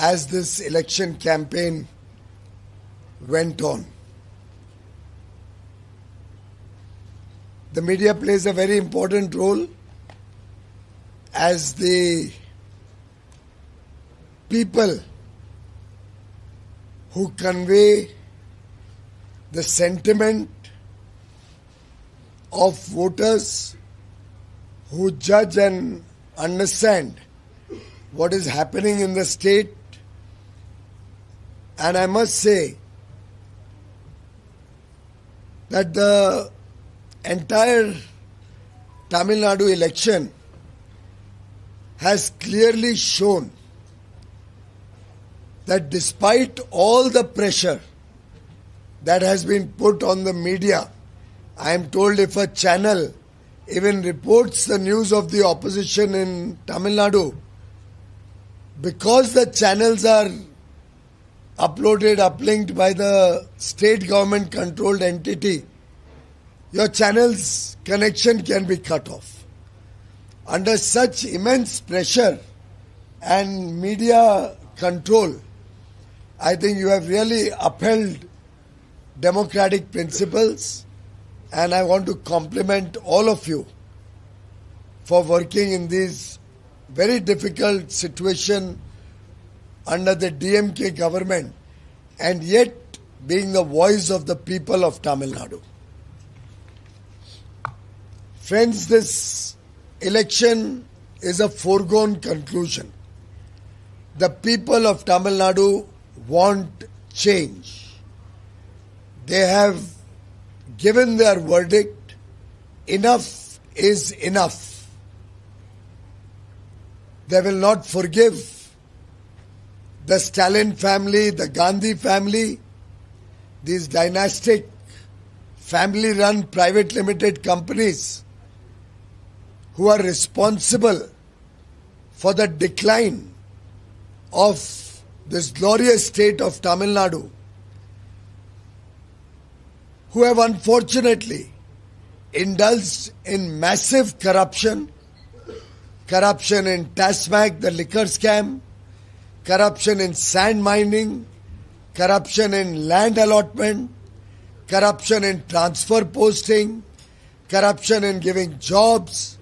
as this election campaign went on. The media plays a very important role as the people who convey the sentiment of voters, who judge and understand what is happening in the state. And I must say that the entire Tamil Nadu election has clearly shown that despite all the pressure that has been put on the media, I am told if a channel even reports the news of the opposition in Tamil Nadu, because the channels are uplinked by the state government controlled entity, your channel's connection can be cut off. Under such immense pressure and media control, I think you have really upheld democratic principles, and I want to compliment all of you for working in this very difficult situation under the DMK government and yet being the voice of the people of Tamil Nadu. Friends, this election is a foregone conclusion. The people of Tamil Nadu want change. They have given their verdict. Enough is enough. They will not forgive the Stalin family, the Gandhi family, these dynastic family-run private limited companies who are responsible for the decline of this glorious state of Tamil Nadu, who have unfortunately indulged in massive corruption in TASMAC, the liquor scam, corruption in sand mining, corruption in land allotment, corruption in transfer posting, corruption in giving jobs.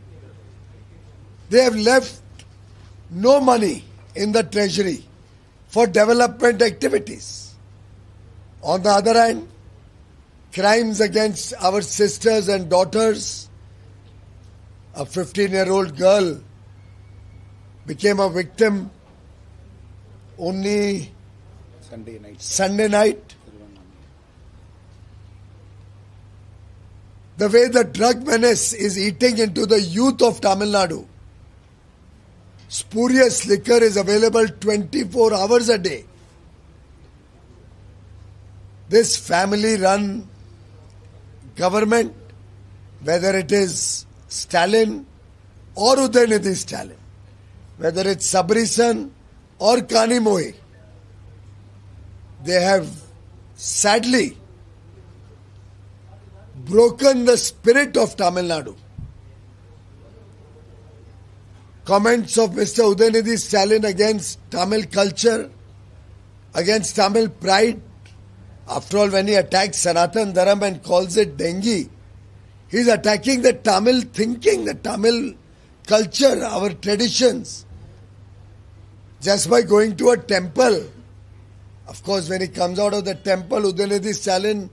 They have left no money in the treasury for development activities. On the other hand, crimes against our sisters and daughters. A 15-year-old girl became a victim only Sunday night. The way the drug menace is eating into the youth of Tamil Nadu. Spurious liquor is available 24 hours a day. This family-run government, whether it is Stalin or Udayanidhi Stalin, whether it's Sabri or Kanimoy, they have sadly broken the spirit of Tamil Nadu. Comments of Mr. Udayanidhi Stalin against Tamil culture, against Tamil pride. After all, when he attacks Sanatan Dharam and calls it dengue, he's attacking the Tamil thinking, the Tamil culture, our traditions. Just by going to a temple. Of course, when he comes out of the temple, Udayanidhi Stalin,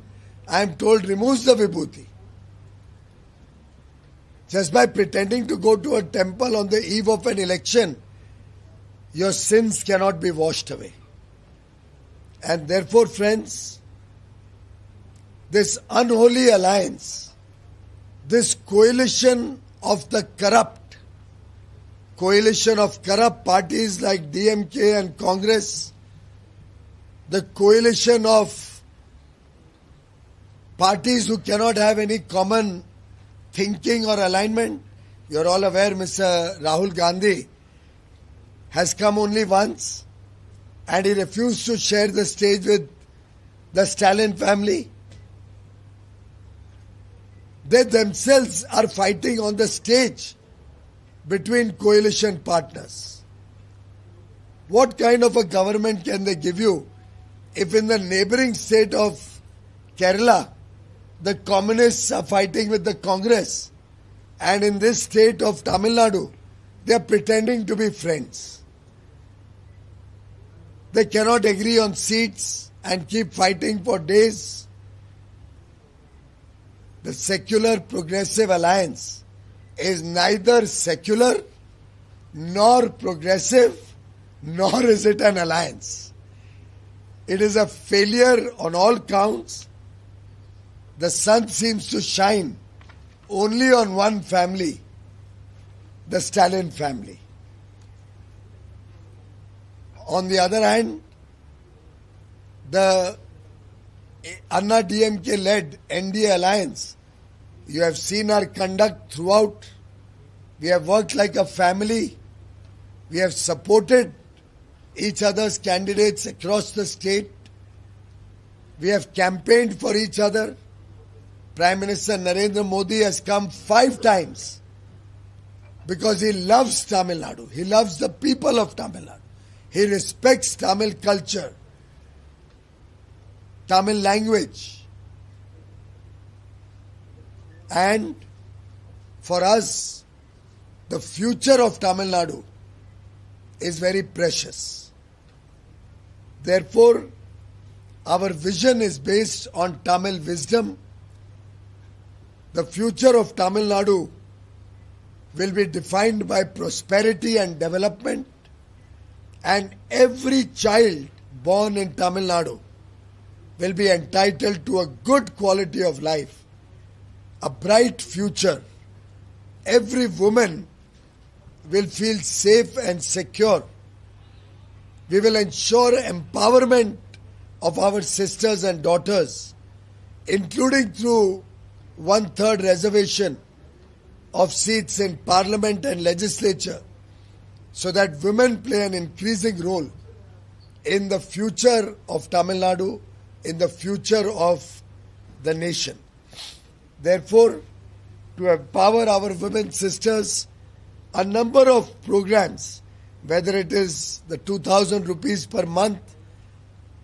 I am told, removes the vibhuti. Just by pretending to go to a temple on the eve of an election, your sins cannot be washed away. And therefore, friends, this unholy alliance, this coalition of the corrupt, coalition of corrupt parties like DMK and Congress, the coalition of parties who cannot have any common thinking or alignment. You're all aware Mr. Rahul Gandhi has come only once and he refused to share the stage with the Stalin family. They themselves are fighting on the stage between coalition partners. What kind of a government can they give you if in the neighboring state of Kerala, the communists are fighting with the Congress, and in this state of Tamil Nadu, they are pretending to be friends? They cannot agree on seats and keep fighting for days. The Secular Progressive Alliance is neither secular nor progressive, nor is it an alliance. It is a failure on all counts. The sun seems to shine only on one family, the Stalin family. On the other hand, the Anna DMK led NDA alliance, you have seen our conduct throughout. We have worked like a family. We have supported each other's candidates across the state. We have campaigned for each other. Prime Minister Narendra Modi has come 5 times because he loves Tamil Nadu. He loves the people of Tamil Nadu. He respects Tamil culture, Tamil language. And for us, the future of Tamil Nadu is very precious. Therefore, our vision is based on Tamil wisdom. The future of Tamil Nadu will be defined by prosperity and development, and every child born in Tamil Nadu will be entitled to a good quality of life, a bright future. Every woman will feel safe and secure. We will ensure empowerment of our sisters and daughters, including through 1/3 reservation of seats in parliament and legislature, so that women play an increasing role in the future of Tamil Nadu, in the future of the nation. Therefore, to empower our women sisters, a number of programs, whether it is the 2,000 rupees per month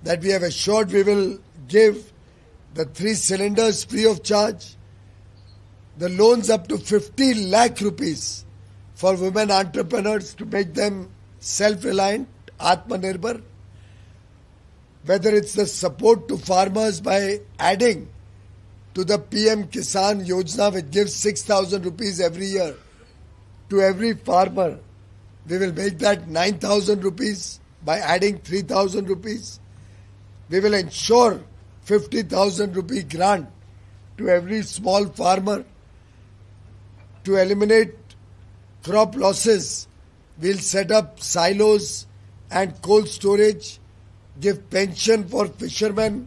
that we have assured we will give, the 3 cylinders free of charge, the loans up to 50 lakh rupees for women entrepreneurs to make them self-reliant, Atmanirbhar, whether it's the support to farmers by adding to the PM Kisan Yojana, which gives 6,000 rupees every year to every farmer. We will make that 9,000 rupees by adding 3,000 rupees. We will ensure 50,000 rupee grant to every small farmer. To eliminate crop losses, we'll set up silos and cold storage, give pension for fishermen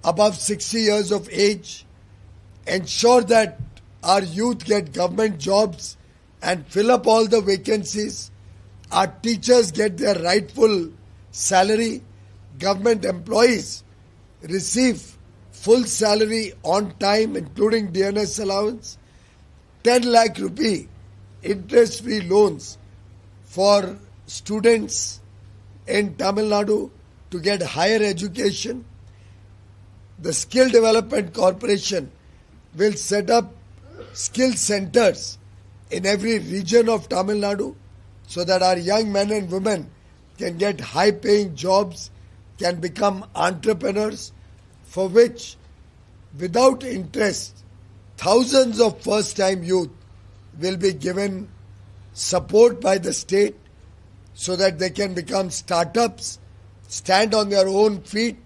above 60 years of age, ensure that our youth get government jobs and fill up all the vacancies, our teachers get their rightful salary, government employees receive full salary on time, including DNS allowance, 10 lakh rupee interest-free loans for students in Tamil Nadu to get higher education. The Skill Development Corporation will set up skill centers in every region of Tamil Nadu so that our young men and women can get high-paying jobs, can become entrepreneurs, for which, without interest, thousands of first-time youth will be given support by the state so that they can become startups, stand on their own feet.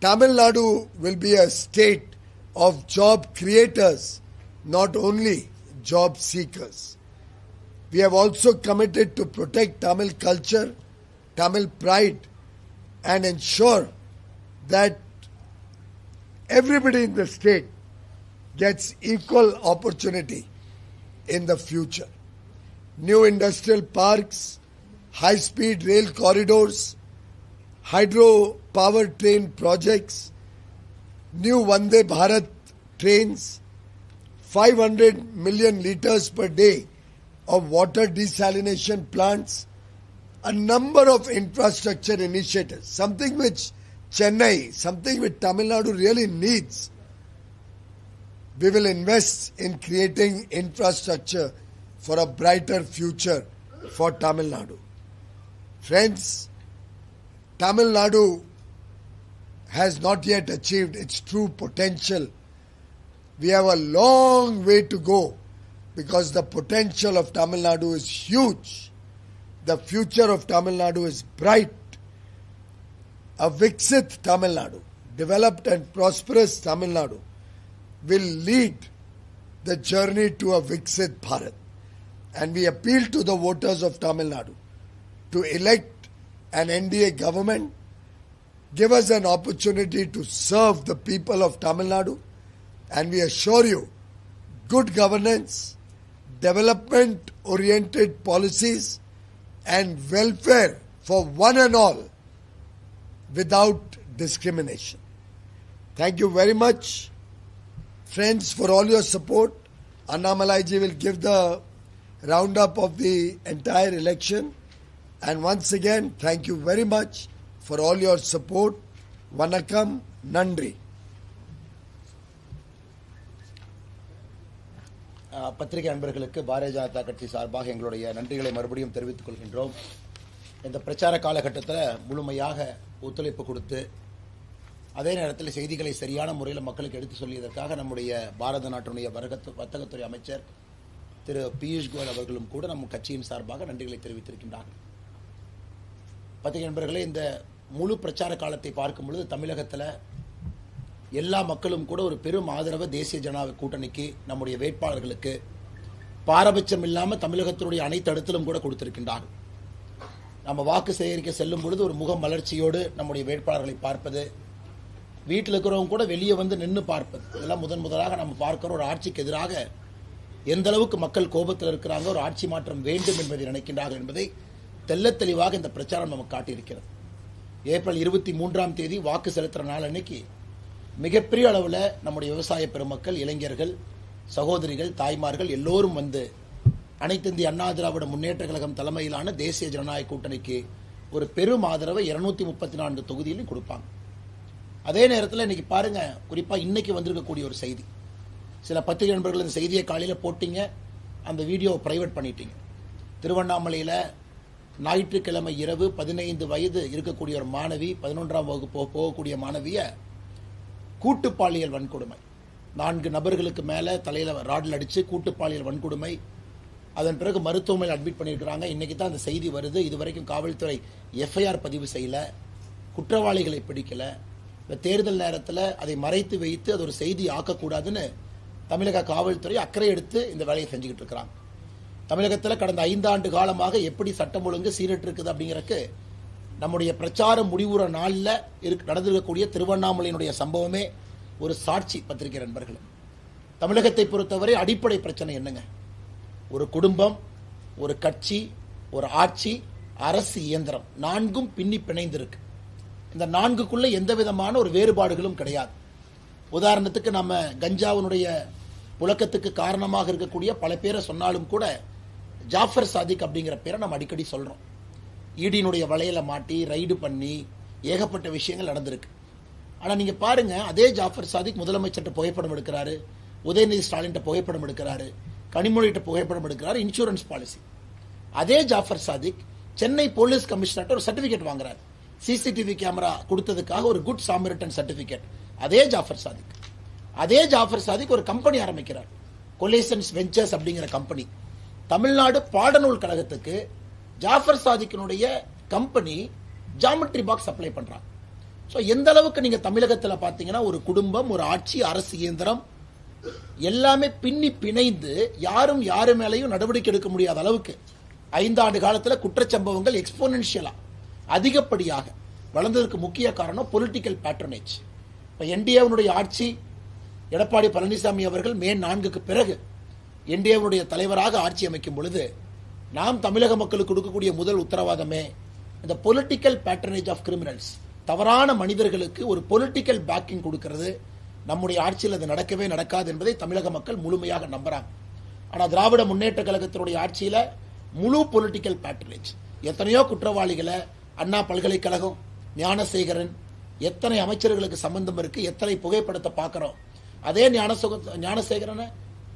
Tamil Nadu will be a state of job creators, not only job seekers. We have also committed to protect Tamil culture, Tamil pride, and ensure that everybody in the state gets equal opportunity in the future. New industrial parks, high-speed rail corridors, hydro-power train projects, new Vande Bharat trains, 500 million litres per day of water desalination plants, a number of infrastructure initiatives, something which Chennai, something which Tamil Nadu really needs. We will invest in creating infrastructure for a brighter future for Tamil Nadu. Friends, Tamil Nadu has not yet achieved its true potential. We have a long way to go because the potential of Tamil Nadu is huge. The future of Tamil Nadu is bright. A Viksit Tamil Nadu, developed and prosperous Tamil Nadu, will lead the journey to a Viksit Bharat. And we appeal to the voters of Tamil Nadu to elect an NDA government, give us an opportunity to serve the people of Tamil Nadu, and we assure you, good governance, development-oriented policies, and welfare for one and all without discrimination. Thank you very much, friends, for all your support. Annamalai ji will give the roundup of the entire election. And once again, thank you very much for all your support. Vanakkam, Nandri. பத்திரிகை நண்பர்களுக்கு பாரதிய ஜனதா கட்சி சார்பாக எங்களுடைய நன்றிகளை மறுபடியும் தெரிவித்துக் கொள்கின்றோம். இந்த பிரச்சார காலகட்டத்தில் முழுமையாக ஒத்துழைப்பு கொடுத்து அதே நேரத்தில் செய்திகளை சரியான முறையில் மக்களுக்கு எடுத்து சொல்லியதற்காக நம்முடைய பாரத நாட்டினுடைய வர்த்தகத்துறை அமைச்சர் திரு பியூஷ் கோயல் அவர்களும் கூட நம் கட்சியின் சார்பாக நன்றிகளை தெரிவித்திருக்கின்றார்கள். பத்திரிகை நண்பர்களே, இந்த முழு பிரச்சார காலத்தை பார்க்கும் பொழுது தமிழகத்தில் எல்லா மக்களும் கூட ஒரு பெரும் ஆதரவு தேசிய ஜனநாயக கூட்டணிக்கு, நம்முடைய வேட்பாளர்களுக்கு பாரபட்சம் இல்லாமல் தமிழகத்தினுடைய அனைத்து இடத்திலும் கூட கொடுத்திருக்கின்றார்கள். நம்ம வாக்கு சேகரிக்க செல்லும் பொழுது ஒரு முக மலர்ச்சியோடு நம்முடைய வேட்பாளர்களை பார்ப்பது, வீட்டில் இருக்கிறவங்க கூட வெளியே வந்து நின்று பார்ப்பது, இதெல்லாம் முதலாக நம்ம பார்க்கிற ஒரு ஆட்சிக்கு எதிராக எந்த அளவுக்கு மக்கள் கோபத்தில் இருக்கிறாங்க, ஒரு ஆட்சி மாற்றம் வேண்டும் என்பதை நினைக்கின்றார்கள் என்பதை தெள்ளத் தெளிவாக இந்த பிரச்சாரம் நமக்கு காட்டியிருக்கிறது. ஏப்ரல் 23ஆம் தேதி வாக்கு செலுத்துகிற நாள் அன்னைக்கு மிகப்பெரிய அளவில் நம்முடைய விவசாய பெருமக்கள், இளைஞர்கள், சகோதரிகள், தாய்மார்கள் எல்லோரும் வந்து அனைத்து இந்திய அண்ணா திராவிட முன்னேற்ற கழகம் தலைமையிலான தேசிய ஜனநாயக கூட்டணிக்கு ஒரு பெரும் ஆதரவை 234 தொகுதியிலும் கொடுப்பாங்க. அதே நேரத்தில் இன்னைக்கு பாருங்க, குறிப்பாக இன்னைக்கு வந்திருக்கக்கூடிய ஒரு செய்தி, சில பத்திரிகை நண்பர்கள் இந்த செய்தியை காலையில் போட்டீங்க, அந்த வீடியோவை பிரைவேட் பண்ணிட்டீங்க. திருவண்ணாமலையில் ஞாயிற்றுக்கிழமை இரவு 15 வயது இருக்கக்கூடிய ஒரு மாணவி, 11ஆம் வகுப்பு போகக்கூடிய மாணவியை கூட்டு பாலியல் வன்கொடுமை, 4 நபர்களுக்கு மேலே தலையில் ராடில் அடித்து கூட்டு பாலியல் வன்கொடுமை, அதன் பிறகு மருத்துவமனையில் அட்மிட் பண்ணியிருக்கிறாங்க. இன்றைக்கி தான் அந்த செய்தி வருது. இதுவரைக்கும் காவல்துறை எஃப்ஐஆர் பதிவு செய்யலை, குற்றவாளிகளை பிடிக்கலை. இந்த தேர்தல் நேரத்தில் அதை மறைத்து வைத்து அது ஒரு செய்தி ஆக்கக்கூடாதுன்னு தமிழக காவல்துறை அக்கறை எடுத்து இந்த வேலையை செஞ்சுக்கிட்டு இருக்கிறாங்க. தமிழகத்தில் கடந்த 5 ஆண்டு காலமாக எப்படி சட்டம் ஒழுங்கு சீரற்று இருக்குது அப்படிங்கிறதுக்கு நம்முடைய பிரச்சாரம் முடிவுற நாளில் நடந்திருக்கக்கூடிய திருவண்ணாமலையினுடைய சம்பவமே ஒரு சாட்சி. பத்திரிகை நண்பர்கள், தமிழகத்தை பொறுத்தவரை அடிப்படை பிரச்சனை என்னங்க? ஒரு குடும்பம், ஒரு கட்சி, ஒரு ஆட்சி, அரசு இயந்திரம், 4ம் பின்னி பிணைந்திருக்கு. இந்த 4க்குள்ள எந்த விதமான ஒரு வேறுபாடுகளும் கிடையாது. உதாரணத்துக்கு நம்ம கஞ்சாவினுடைய புழக்கத்துக்கு காரணமாக இருக்கக்கூடிய பல பேரை சொன்னாலும் கூட ஜாஃபர் சாதிக் அப்படிங்கிற பேரை நம்ம அடிக்கடி சொல்றோம். ஈடியினுடைய வலையில மாட்டி ரைடு பண்ணி ஏகப்பட்ட விஷயங்கள் நடந்திருக்கு. ஆனால் நீங்கள் பாருங்க, அதே ஜாஃபர் சாதிக் முதலமைச்சர்கிட்ட புகைப்படம் எடுக்கிறாரு, உதயநிதி ஸ்டாலின் புகைப்படம் எடுக்கிறாரு, கனிமொழிகிட்ட புகைப்படம் எடுக்கிறாரு, இன்சூரன்ஸ் பாலிசி. அதே ஜாஃபர் சாதிக் சென்னை போலீஸ் கமிஷனர்கிட்ட ஒரு சர்டிஃபிகேட் வாங்குறாரு, சிசிடிவி கேமரா கொடுத்ததுக்காக ஒரு குட் சாமரிட்டன் சர்டிஃபிகேட். அதே ஜாஃபர் சாதிக் ஒரு கம்பெனி ஆரம்பிக்கிறார், கொலேசன்ஸ் வெஞ்சர்ஸ் அப்படிங்கிற கம்பெனி. தமிழ்நாடு பாடநூல் கழகத்துக்கு ஜாஃபர் சாதிக்கினுடைய கம்பெனி ஜாமெட்ரி பாக்ஸ் சப்ளை பண்றாங்க. ஸோ எந்த அளவுக்கு நீங்க தமிழகத்தில் பார்த்தீங்கன்னா ஒரு குடும்பம், ஒரு ஆட்சி, அரசு இயந்திரம் எல்லாமே பின்னி பிணைந்து யாரும் யாரு மேலையும் நடவடிக்கை எடுக்க முடியாத அளவுக்கு 5 ஆண்டு காலத்தில் குற்றச்சம்பவங்கள் எக்ஸ்போனென்ஷியலா அதிகப்படியாக வளர்ந்ததற்கு முக்கிய காரணம் பொலிட்டிக்கல் பேட்ரனேஜ். இப்போ என்டிஏவுடைய ஆட்சி, எடப்பாடி பழனிசாமி அவர்கள் மே 4க்கு பிறகு என்டிஏவுடைய தலைவராக ஆட்சி அமைக்கும் பொழுது நாம் தமிழக மக்களுக்கு கொடுக்கக்கூடிய முதல் உத்தரவாதமே இந்த பொலிட்டிக்கல் பேட்ரனேஜ் ஆஃப் கிரிமினல்ஸ், தவறான மனிதர்களுக்கு ஒரு பொலிட்டிக்கல் பேக்கிங் கொடுக்கிறது. நம்முடைய ஆட்சியில் அது நடக்கவே நடக்காது என்பதை தமிழக மக்கள் முழுமையாக நம்புறாங்க. ஆனால் திராவிட முன்னேற்ற கழகத்தினுடைய ஆட்சியில் முழு பொலிட்டிக்கல் பேட்ரனேஜ், எத்தனையோ குற்றவாளிகளை அண்ணா பல்கலைக்கழகம், ஞானசேகரன், எத்தனை அமைச்சர்களுக்கு சம்பந்தம் இருக்கு, எத்தனை புகைப்படத்தை பார்க்கிறோம். அதே ஞானசேகரனை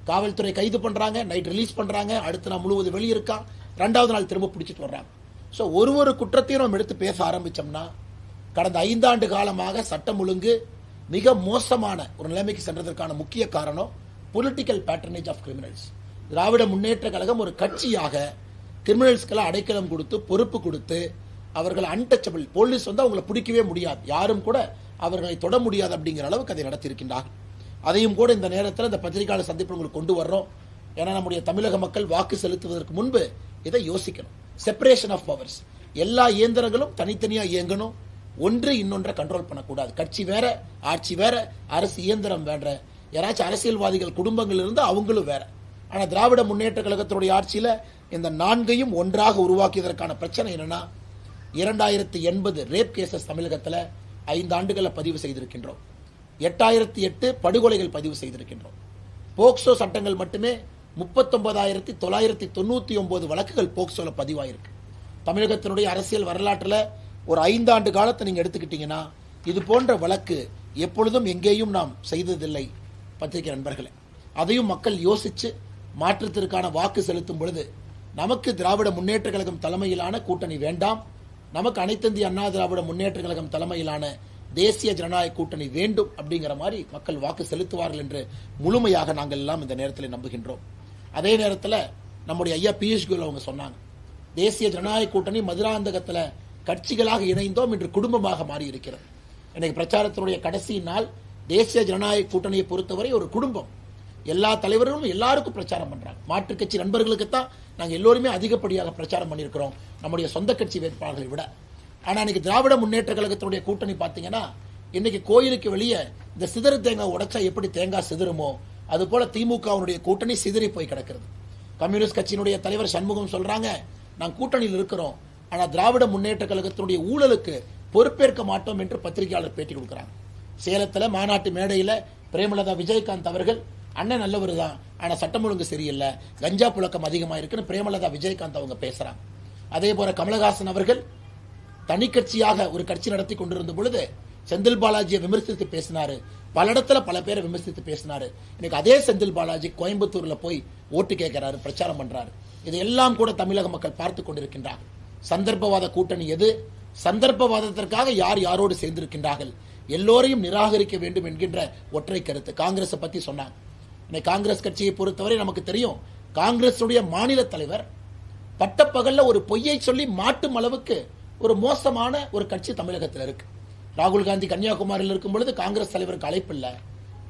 காவல்துறை கைது பண்றாங்க, நைட் ரிலீஸ் பண்றாங்க, அடுத்த நாள் முழுவதும் வெளியிருக்கான், 2வது நாள் திரும்ப பிடிச்சிட்டு வர்றாங்க. ஸோ ஒரு குற்றத்தையும் நம்ம எடுத்து பேச ஆரம்பிச்சோம்னா கடந்த 5 ஆண்டு காலமாக சட்டம் ஒழுங்கு மிக மோசமான ஒரு நிலைமைக்கு சென்றதற்கான முக்கிய காரணம் political patronage of criminals. Dravida Munnetra Kazhagam ஒரு கட்சியாக கிரிமினல்ஸ்களை அடைக்கலம் கொடுத்து பொறுப்பு கொடுத்து அவர்கள் அன்டச்சபிள், போலீஸ் வந்து அவங்களை பிடிக்கவே முடியாது, யாரும் கூட அவர்களை தொட முடியாது அப்படிங்கிற அளவுக்கு அதை நடத்தியிருக்கின்றார்கள். அதையும் கூட இந்த நேரத்தில் இந்த பத்திரிகையாளர் சந்திப்பு உங்களுக்கு கொண்டு வர்றோம். ஏன்னா நம்முடைய தமிழக மக்கள் வாக்கு செலுத்துவதற்கு முன்பு இதை யோசிக்கணும். செப்பரேஷன் ஆஃப் பவர்ஸ், எல்லா இயந்திரங்களும் தனித்தனியா இயங்கணும், ஒன்று இன்னொன்றை கண்ட்ரோல் பண்ணக்கூடாது. கட்சி வேற, ஆட்சி வேற, அரசு இயந்திரம் வேற, யாராச்சும் அரசியல்வாதிகள் குடும்பங்கள் இருந்து அவங்களும் வேற. ஆனா திராவிட முன்னேற்ற கழகத்தினுடைய ஆட்சியில இந்த 4ஐயும் ஒன்றாக உருவாக்கியதற்கான பிரச்சனை என்னன்னா 2080 ரேப் கேசஸ் தமிழகத்தில் 5 ஆண்டுகளை பதிவு செய்திருக்கின்றோம். 8008 படுகொலைகள் பதிவு செய்திருக்கின்றோம். போக்சோ சட்டங்கள் மட்டுமே 39,999 வழக்குகள் போக்சோல பதிவாயிருக்கு. தமிழகத்தினுடைய அரசியல் வரலாற்றில் ஒரு 5 ஆண்டு காலத்தை நீங்க எடுத்துக்கிட்டீங்கன்னா இது போன்ற வழக்கு எப்பொழுதும் எங்கேயும் நாம் செய்ததில்லை பத்திரிகை நண்பர்களே. அதையும் மக்கள் யோசிச்சு மாற்றத்திற்கான வாக்கு செலுத்தும் பொழுது நமக்கு திராவிட முன்னேற்ற கழகம் தலைமையிலான கூட்டணி வேண்டாம், நமக்கு அனைத்திந்திய அண்ணா திராவிட முன்னேற்ற கழகம் தலைமையிலான தேசிய ஜனநாயக கூட்டணி வேண்டும் அப்படிங்கிற மாதிரி மக்கள் வாக்கு செலுத்துவார்கள் என்று முழுமையாக நாங்கள் எல்லாம் இந்த நேரத்தில் நம்புகின்றோம். அதே நேரத்தில் நம்முடைய ஐயா பியூஷ் கோயல் அவங்க சொன்னாங்க, தேசிய ஜனநாயக கூட்டணி மதுராந்தகத்தில் கட்சிகளாக இணைந்தோம், இன்று குடும்பமாக மாறி இருக்கிறது. இன்னைக்கு பிரச்சாரத்தினுடைய கடைசி நாள். தேசிய ஜனநாயக கூட்டணியை பொறுத்தவரை ஒரு குடும்பம், எல்லா தலைவர்களும் எல்லாருக்கும் பிரச்சாரம் பண்றாங்க. மாற்றுக் கட்சி நண்பர்களுக்கு தான் நாங்கள் எல்லோருமே அதிகப்படியாக பிரச்சாரம் பண்ணியிருக்கிறோம் நம்முடைய சொந்த கட்சி வேட்பாளர்களை விட. ஆனா இன்னைக்கு திராவிட முன்னேற்ற கழகத்தினுடைய கூட்டணி பாத்தீங்கன்னா இன்னைக்கு கோயிலுக்கு வெளியே இந்த சிதறு தேங்காய் உடைச்சா எப்படி தேங்காய் சிதறுமோ அது போல திமுகவுடைய கூட்டணி சிதறி போய் கிடக்கிறது. கம்யூனிஸ்ட் கட்சியினுடைய தலைவர் சண்முகம் சொல்றாங்க, நாங்கள் கூட்டணியில் இருக்கிறோம், ஆனா திராவிட முன்னேற்ற கழகத்தினுடைய ஊழலுக்கு பொறுப்பேற்க மாட்டோம் என்று பத்திரிகையாளர் பேட்டி கொடுக்கிறாங்க. சேலத்துல மாநாட்டு மேடையில பிரேமலதா விஜயகாந்த் அவர்கள் அண்ணன் நல்லவர் தான், ஆனா சட்டம் ஒழுங்கு சரியில்லை, கஞ்சா புழக்கம் அதிகமா இருக்குன்னு பிரேமலதா விஜயகாந்த் அவங்க பேசுறாங்க. அதே போல கமலஹாசன் அவர்கள் தனி கட்சியாக ஒரு கட்சி நடத்தி கொண்டிருந்த பொழுது செந்தில் பாலாஜியை விமர்சித்து பேசினாரு, பல இடத்துல பல பேரை விமர்சித்து பேசினாரு. இன்னைக்கு அதே செந்தில் பாலாஜி கோயம்புத்தூர்ல போய் ஓட்டு கேட்கிறாரு, பிரச்சாரம் பண்றாரு. இதையெல்லாம் கூட தமிழக மக்கள் பார்த்து கொண்டிருக்கின்றார்கள். சந்தர்ப்பவாத கூட்டணி எது, சந்தர்ப்பவாதத்திற்காக யார் யாரோடு சேர்ந்திருக்கின்றார்கள், எல்லோரையும் நிராகரிக்க வேண்டும் என்கின்ற ஒற்றை கருத்து. காங்கிரஸ் பத்தி சொன்னாங்க. இன்னைக்கு காங்கிரஸ் கட்சியை பொறுத்தவரை நமக்கு தெரியும், காங்கிரஸ் மாநில தலைவர் பட்டப்பகல்ல ஒரு பொய்யை சொல்லி மாட்டும் அளவுக்கு ஒரு மோசமான ஒரு கட்சி தமிழகத்தில் இருக்கு. ராகுல் காந்தி கன்னியாகுமரியில் இருக்கும் பொழுது காங்கிரஸ் தலைவருக்கு அழைப்பு இல்ல,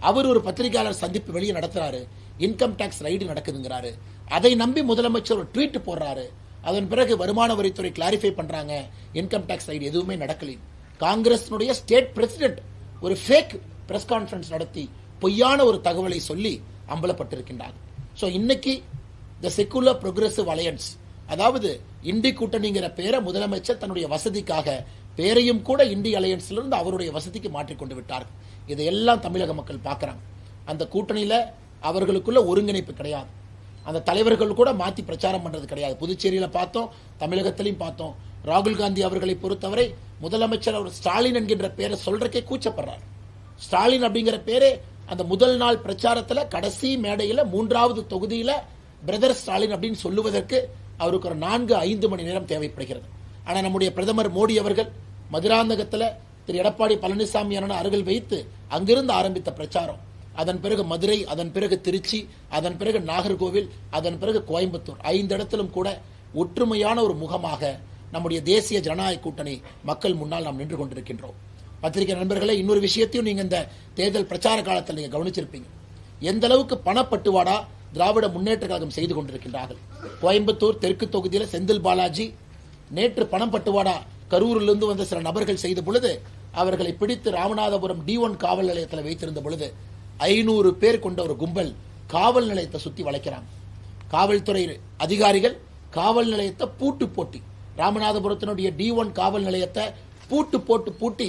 அவர் ஒரு பத்திரிகையாளர் சந்திப்பு வெளியே நடத்துறாரு, இன்கம் டாக்ஸ் ரைடு நடக்குதுங்கிறாரு. அதை நம்பி முதலமைச்சர் ஒரு ட்வீட் போடுறாரு. அதன் பிறகு வருமான வரித்துறை கிளாரிஃபை பண்றாங்க, இன்கம் டாக்ஸ் ரைடு எதுவுமே நடக்கல. காங்கிரஸ் ஸ்டேட் பிரசிடென்ட் ஒரு ஃபேக் பிரஸ் கான்ஃபரன்ஸ் நடத்தி பொய்யான ஒரு தகவலை சொல்லி அம்பலப்பட்டிருக்கின்றார். சோ இன்னைக்கு தி செக்குலர் ப்ரோகிரசிவ் அலையன்ஸ், அதாவது இண்டி கூட்டணிங்கிற பேரை முதலமைச்சர் தன்னுடைய வசதிக்காக பேரையும் கூட இண்டி அலையன்ஸ்ல இருந்து அவருடைய வசதிக்கு மாற்றிக்கொண்டு விட்டார்கள். இதையெல்லாம் தமிழக மக்கள் பார்க்கறாங்க. அந்த கூட்டணியில அவர்களுக்குள்ள ஒருங்கிணைப்பு கிடையாது, அந்த தலைவர்கள் கூட மாத்தி பிரச்சாரம் பண்றது கிடையாது. புதுச்சேரியில பார்த்தோம், தமிழகத்திலையும் பார்த்தோம். ராகுல் காந்தி அவர்களை பொறுத்தவரை முதலமைச்சர் அவர் ஸ்டாலின் என்கின்ற பேரை சொல்றக்கே கூச்சப்படுறார். ஸ்டாலின் அப்படிங்கிற பேரே அந்த முதல் நாள் பிரச்சாரத்துல கடைசி மேடையில 3வது தொகுதியில பிரதர் ஸ்டாலின் அப்படின்னு சொல்லுவதற்கு அவருக்கு ஒரு 4-5 மணி நேரம் தேவைப்படுகிறது. ஆனா நம்முடைய பிரதமர் மோடி அவர்கள் மதுராந்தகத்துல திரு எடப்பாடி பழனிசாமி அருகில் வைத்து அங்கிருந்து ஆரம்பித்த பிரச்சாரம், அதன் பிறகு மதுரை, அதன் பிறகு திருச்சி, அதன் பிறகு நாகர்கோவில், அதன் பிறகு கோயம்புத்தூர், 5 இடத்திலும் கூட ஒற்றுமையான ஒரு முகமாக நம்முடைய தேசிய ஜனநாயக கூட்டணி மக்கள் முன்னால் நாம் நின்று கொண்டிருக்கின்றோம். பத்திரிகை நண்பர்களே, இன்னொரு விஷயத்தையும் நீங்க இந்த தேர்தல் பிரச்சார காலத்தில் நீங்க கவனிச்சிருப்பீங்க. எந்த அளவுக்கு பணப்பட்டுவாடா திராவிட முன்னேற்ற கழகம் செய்து கொண்டிருக்கின்றார்கள். கோயம்புத்தூர் தெற்கு தொகுதியில் செந்தில் பாலாஜி நேற்று பணம் பட்டுவாடா கரூரிலிருந்து வந்த சில நபர்கள் செய்த பொழுது அவர்களை பிடித்து ராமநாதபுரம் D1 காவல் நிலையத்தில் வைத்திருந்த பொழுது 500 பேர் கொண்ட ஒரு கும்பல் காவல் நிலையத்தை சுத்தி வளைக்கிறாங்க. காவல்துறை அதிகாரிகள் காவல் நிலையத்தை பூட்டு போட்டி, ராமநாதபுரத்தினுடைய D1 காவல் நிலையத்தை பூட்டி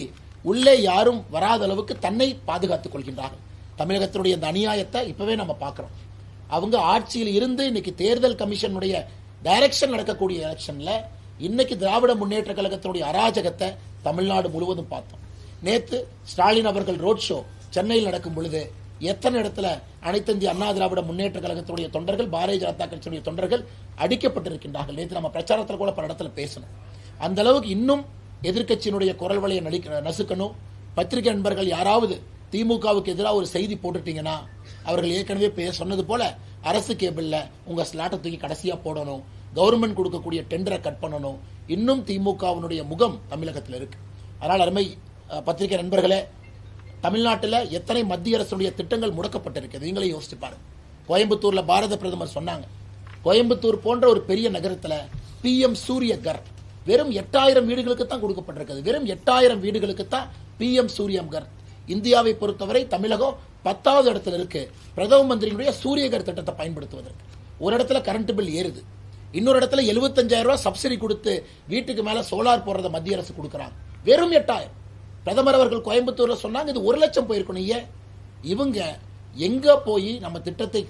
உள்ளே யாரும் வராத அளவுக்கு தன்னை பாதுகாத்துக் கொள்கின்றார்கள். தமிழகத்தினுடைய இந்த அநியாயத்தை இப்பவே நம்ம பார்க்கிறோம். அவங்க ஆட்சியில் இருந்து இன்னைக்கு தேர்தல் கமிஷனுடைய டைரக்ஷன் நடக்கக்கூடிய எலெக்ஷன்ல இன்னைக்கு திராவிட முன்னேற்ற கழகத்தினுடைய அராஜகத்தை தமிழ்நாடு முழுவதும் பார்த்தோம். நேத்து ஸ்டாலின் அவர்கள் ரோட் ஷோ சென்னையில் நடக்கும் பொழுது எத்தனை இடத்துல அனைத்து இந்திய அண்ணா திராவிட முன்னேற்ற கழகத்தினுடைய தொண்டர்கள், பாரதிய ஜனதா கட்சியுடைய தொண்டர்கள் அடிக்கப்பட்டிருக்கின்றார்கள். நேற்று நம்ம பிரச்சாரத்தில் கூட பல இடத்துல பேசணும். அந்த அளவுக்கு இன்னும் எதிர்க்கட்சியினுடைய குரல் வலையை நசுக்கணும். பத்திரிகை நண்பர்கள் யாராவது திமுகவுக்கு எதிராக ஒரு செய்தி போட்டுட்டீங்கன்னா அவர்கள் ஏற்கனவே சொன்னது போல அரசு கேபிள்ல உங்க ஸ்லாட்டை தூக்கி கடைசியா போடணும், கவர்மெண்ட் கொடுக்கக்கூடிய டெண்டரை கட் பண்ணணும். இன்னும் திமுகவினுடைய முகம் தமிழகத்தில் இருக்கு. அதனால் அருமை பத்திரிகை நண்பர்களே, தமிழ்நாட்டில் எத்தனை மத்திய அரசுடைய திட்டங்கள் முடக்கப்பட்டிருக்கு நீங்களே யோசிச்சு பாருங்க. கோயம்புத்தூர்ல பாரத பிரதமர் சொன்னாங்க, கோயம்புத்தூர் போன்ற ஒரு பெரிய நகரத்தில் PM சூரிய கர் வெறும் 8000 வீடுகளுக்கு தான் கொடுக்கப்பட்டிருக்கிறது. வெறும் 8000 வீடுகளுக்கு தான் PM சூரியம் கர். இந்தியாவை பொறுத்தவரை தமிழகம் 10வது இடத்துல இருக்கு பிரதம மந்திரியுடைய சூரியகர் திட்டத்தை பயன்படுத்துவதற்கு. ஒரு இடத்துல கரண்ட் பில் ஏறுது, இன்னொரு இடத்துல 75,000 ரூபாய் சப்சிடி கொடுத்து வீட்டுக்கு மேல சோலார் போடுறத மத்திய அரசு கொடுக்கறாங்க. வெறும் 8000. பிரதமர் அவர்கள் கோயம்புத்தூர்ல சொன்னாங்க இது 1 லட்சம் போயிருக்கணும். இவங்க எங்க போய் நம்ம திட்டத்தை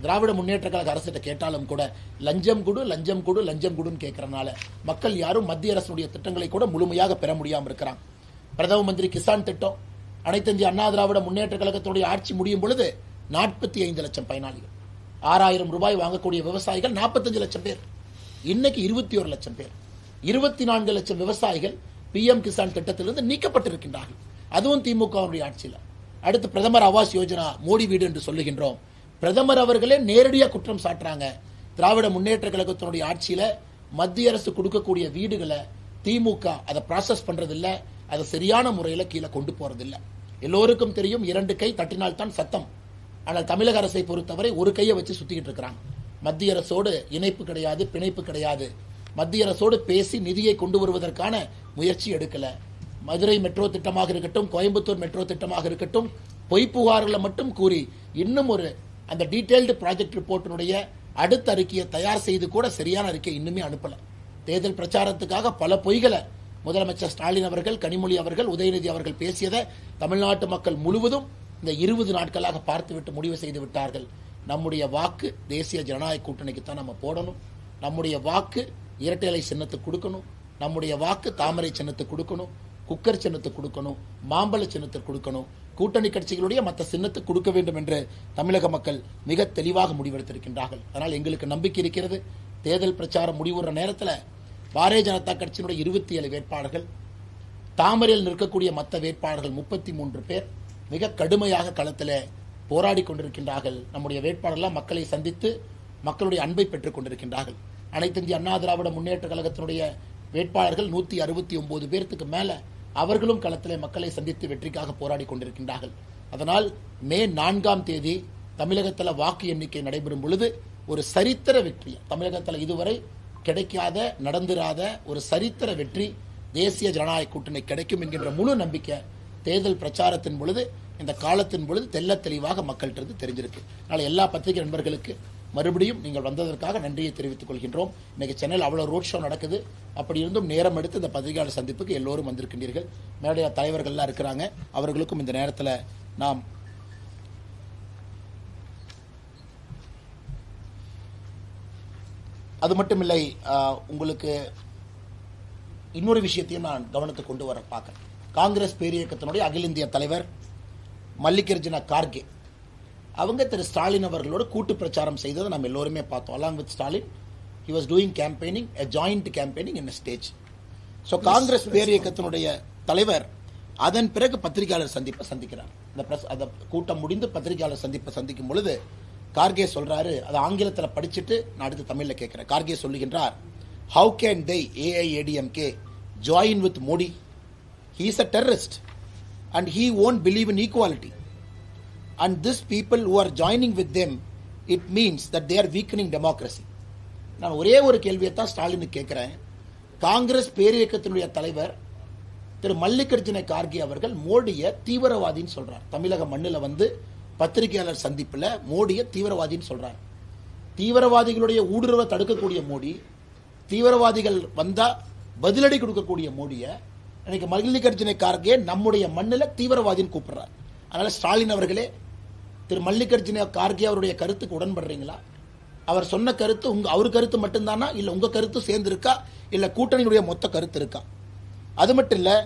திராவிட முன்னேற்ற கழக அரசிட்ட கேட்டாலும் கூட லஞ்சம் கொடு லஞ்சம் கொடு லஞ்சம் கொடுன்னு கேட்கறனால மக்கள் யாரும் மத்திய அரசுடைய திட்டங்களை கூட முழுமையாக பெற முடியாம இருக்கிறாங்க. பிரதம மந்திரி கிசான் திட்டம், அனைத்து இந்திய அண்ணா திராவிட முன்னேற்ற கழகத்துடைய ஆட்சி முடியும் பொழுது 45 லட்சம் பயனாளிகள், 6000 ரூபாய் வாங்கக்கூடிய விவசாயிகள் 45 லட்சம் பேர், இன்னைக்கு 21 லட்சம் பேர், 24 லட்சம் விவசாயிகள் PM கிசான் திட்டத்திலிருந்து நீக்கப்பட்டிருக்கின்றார்கள். அதுவும் திமுகவுடைய ஆட்சியில். அடுத்து பிரதமர் ஆவாஸ் யோஜனா மோடி வீடு என்று சொல்லுகின்றோம். பிரதமர் அவர்களே நேரடியாக குற்றம் சாட்டுறாங்க, திராவிட முன்னேற்ற கழகத்தினுடைய ஆட்சியில மத்திய அரசு கொடுக்கக்கூடிய வீடுகளை திமுக அதை ப்ராசஸ் பண்றதில்ல, அதை சரியான முறையில் கீழே கொண்டு போறதில்லை. எல்லோருக்கும் தெரியும் 2 கை தட்டினால் தான் சத்தம். ஆனால் தமிழக அரசை பொறுத்தவரை ஒரு கையை வச்சு சுத்திக்கிட்டு இருக்கிறாங்க. மத்திய அரசோடு இணைப்பு கிடையாது, பிணைப்பு கிடையாது. மத்திய அரசோடு பேசி நிதியை கொண்டு வருவதற்கான முயற்சி எடுக்கல. மதுரை மெட்ரோ திட்டமாக இருக்கட்டும், கோயம்புத்தூர் மெட்ரோ திட்டமாக இருக்கட்டும், பொய் புகார்களை மட்டும் கூறி இன்னும் ஒரு அந்த டீடைல்டு ப்ராஜெக்ட் ரிப்போர்ட்டினுடைய அடுத்த அறிக்கையை தயார் செய்து கூட சரியான அறிக்கை இன்னுமே அனுப்பல. தேர்தல் பிரச்சாரத்துக்காக பல பொய்களை முதலமைச்சர் ஸ்டாலின் அவர்கள், கனிமொழி அவர்கள், உதயநிதி அவர்கள் பேசியதை தமிழ்நாட்டு மக்கள் முழுவதும் இந்த 20 நாட்களாக பார்த்துவிட்டு முடிவு செய்து விட்டார்கள். நம்முடைய வாக்கு தேசிய ஜனநாயக கூட்டணிக்கு தான் நம்ம போடணும். நம்முடைய வாக்கு இரட்டை இலை சின்னத்துக்கு கொடுக்கணும். நம்முடைய வாக்கு தாமரை சின்னத்துக்கு கொடுக்கணும், குக்கர் சின்னத்துக்கு கொடுக்கணும், மாம்பழ சின்னத்துக்கு கொடுக்கணும். கூட்டணி கட்சிகளுடைய மற்ற சின்னத்துக்கு கொடுக்க வேண்டும் என்று தமிழக மக்கள் மிக தெளிவாக முடிவெடுத்திருக்கின்றார்கள். அதனால் எங்களுக்கு நம்பிக்கை இருக்கிறது. தேர்தல் பிரச்சாரம் முடிவுற நேரத்தில் பாரதிய ஜனதா கட்சியினுடைய 27 வேட்பாளர்கள், தாமரையில் நிற்கக்கூடிய மற்ற வேட்பாளர்கள் 33 பேர் மிக கடுமையாக களத்தில் போராடி கொண்டிருக்கின்றார்கள். நம்முடைய வேட்பாளர்கள் மக்களை சந்தித்து மக்களுடைய அன்பை பெற்றுக் கொண்டிருக்கின்றார்கள். அனைத்து இந்திய அண்ணா திராவிட முன்னேற்ற கழகத்தினுடைய வேட்பாளர்கள் 169 பேருக்கு மேல அவர்களும் களத்திலே மக்களை சந்தித்து வெற்றிக்காக போராடி கொண்டிருக்கின்றார்கள். அதனால் மே 4ஆம் தேதி தமிழகத்தில் வாக்கு எண்ணிக்கை நடைபெறும் பொழுது ஒரு சரித்திர வெற்றி, தமிழகத்தில் இதுவரை கிடைக்காத நடந்திராத ஒரு சரித்திர வெற்றி தேசிய ஜனநாயக கூட்டணி கிடைக்கும் என்கின்ற முழு நம்பிக்கை தேர்தல் பிரச்சாரத்தின் பொழுது, இந்த காலத்தின் பொழுது தெல்ல தெளிவாக மக்கள்கிட்ட தெரிஞ்சிருக்கு. அதனால எல்லா பத்திரிகை நண்பர்களுக்கு மறுபடியும் நீங்கள் வந்ததற்காக நன்றியை தெரிவித்துக் கொள்கின்றோம். இன்னைக்கு சென்னையில் அவ்வளவு ரோட் ஷோ நடக்குது. அப்படி இருந்தும் நேரம் எடுத்து இந்த பத்திரிகையாளர் சந்திப்புக்கு எல்லோரும் வந்திருக்கின்றீர்கள். மேடைய தலைவர்கள்லாம் இருக்கிறாங்க, அவர்களுக்கும் இந்த நேரத்தில் நாம் அது மட்டும் இல்லை, உங்களுக்கு இன்னொரு விஷயத்தையும் நான் கவனத்துக்கு கொண்டு வர பார்க்கிறேன். காங்கிரஸ் பேரியக்கத்தினுடைய அகில இந்திய தலைவர் மல்லிகார்ஜுன கார்கே அவங்க திரு ஸ்டாலின் அவர்களோட கூட்டு பிரச்சாரம் செய்ததை நம்ம எல்லோருமே பார்த்தோம். Along with Stalin he was doing campaigning, a joint campaigning in a stage. So Congress பேரியக்கத்தினுடைய தலைவர் அதன் பிறகு பத்திரிகையாளர் சந்திப்பை சந்திக்கிறார். அந்த கூட்டம் முடிந்து பத்திரிகையாளர் சந்திப்பை சந்திக்கும் பொழுது கார்கே சொல்றாரு, அது ஆங்கிலத்தில் படிச்சுட்டு நான் அடுத்து தமிழ்ல கேட்கிறேன். கார்கே சொல்லுகின்றார், how can they AIADMK join with Modi? He is a terrorist and he won't believe in equality. And these people who are joining with them, it means that they are weakening democracy. நான் ஒரே ஒரு கேள்வியை தான் ஸ்டாலினுக்கு கேட்கிறேன். காங்கிரஸ் பேரியக்கத்தினுடைய தலைவர் திரு மல்லிகார்ஜுன கார்கே அவர்கள் மோடியை தீவிரவாதின்னு சொல்றார். தமிழக மண்ணில் வந்து பத்திரிகையாளர் சந்திப்பில் மோடியை தீவிரவாதின்னு சொல்றார். தீவிரவாதிகளுடைய ஊடுருவ தடுக்கக்கூடிய மோடி, தீவிரவாதிகள் வந்தா பதிலடி கொடுக்கக்கூடிய மோடியை இன்னைக்கு மல்லிகார்ஜுன கார்கே நம்முடைய மண்ணில் தீவிரவாதின்னு கூப்பிடுறார். அதனால ஸ்டாலின் அவர்களே, திரு மல்லிகார்ஜுன கார்கே அவருடைய கருத்துக்கு உடன்படுறீங்களா? அவர் சொன்ன கருத்து அவர் கருத்து மட்டும்தானா, இல்லை உங்க கருத்து சேர்ந்து இருக்கா, இல்லை கூட்டணியுடைய மொத்த கருத்து இருக்கா? அது மட்டும் இல்லை,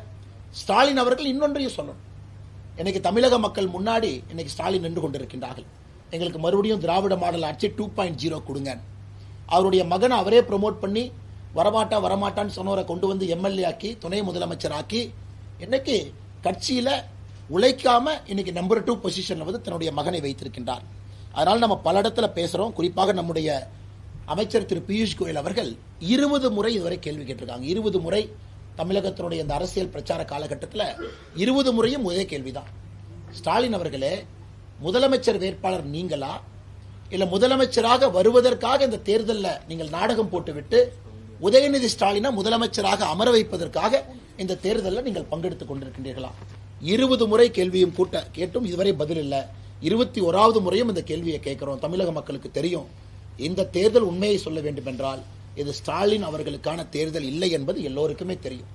ஸ்டாலின் அவர்கள் இன்னொன்றையும் சொல்லணும். இன்னைக்கு தமிழக மக்கள் முன்னாடி இன்னைக்கு ஸ்டாலின் நின்று கொண்டிருக்கின்றார்கள். எங்களுக்கு மறுபடியும் திராவிட மாடல் ஆட்சி 2.0 கொடுங்க. அவருடைய மகனை அவரே ப்ரமோட் பண்ணி வரமாட்டான்னு சொன்னவரை கொண்டு வந்து எம்எல்ஏ ஆக்கி, துணை முதலமைச்சர் ஆக்கி, இன்னைக்கு கட்சியில உழைக்காம இன்னைக்கு நம்பர் 2 பொசிஷன்ல வந்து தன்னுடைய மகனை வைத்திருக்கின்றார். அதனால நம்ம பல இடத்துல பேசுறோம். குறிப்பாக நம்முடைய அமைச்சர் திரு பியூஷ் கோயல் அவர்கள் 20 முறை இதுவரை கேள்வி கேட்டிருக்காங்க. 20 முறை தமிழகத்தினுடைய இந்த அரசியல் பிரச்சார காலகட்டத்தில் 20 முறையும் ஒரே கேள்விதான். ஸ்டாலின் அவர்களே, முதலமைச்சர் வேட்பாளர் நீங்களா, இல்ல முதலமைச்சராக வருவதற்காக இந்த தேர்தலில் நீங்கள் நாடகம் போட்டுவிட்டு உதயநிதி ஸ்டாலினை முதலமைச்சராக அமர வைப்பதற்காக இந்த தேர்தலில் நீங்கள் பங்கெடுத்துக் கொண்டிருக்கின்றீர்களா? 20 முறை கேள்வியும் கேட்டும் இதுவரை பதில் இல்லை. 21வது முறையும் இந்த கேள்வியை கேட்கிறோம். தமிழக மக்களுக்கு தெரியும், இந்த தேர்தல் உண்மையை சொல்ல வேண்டும் என்றால் இது ஸ்டாலின் அவர்களுக்கான தேர்தல் இல்லை என்பது எல்லோருக்குமே தெரியும்.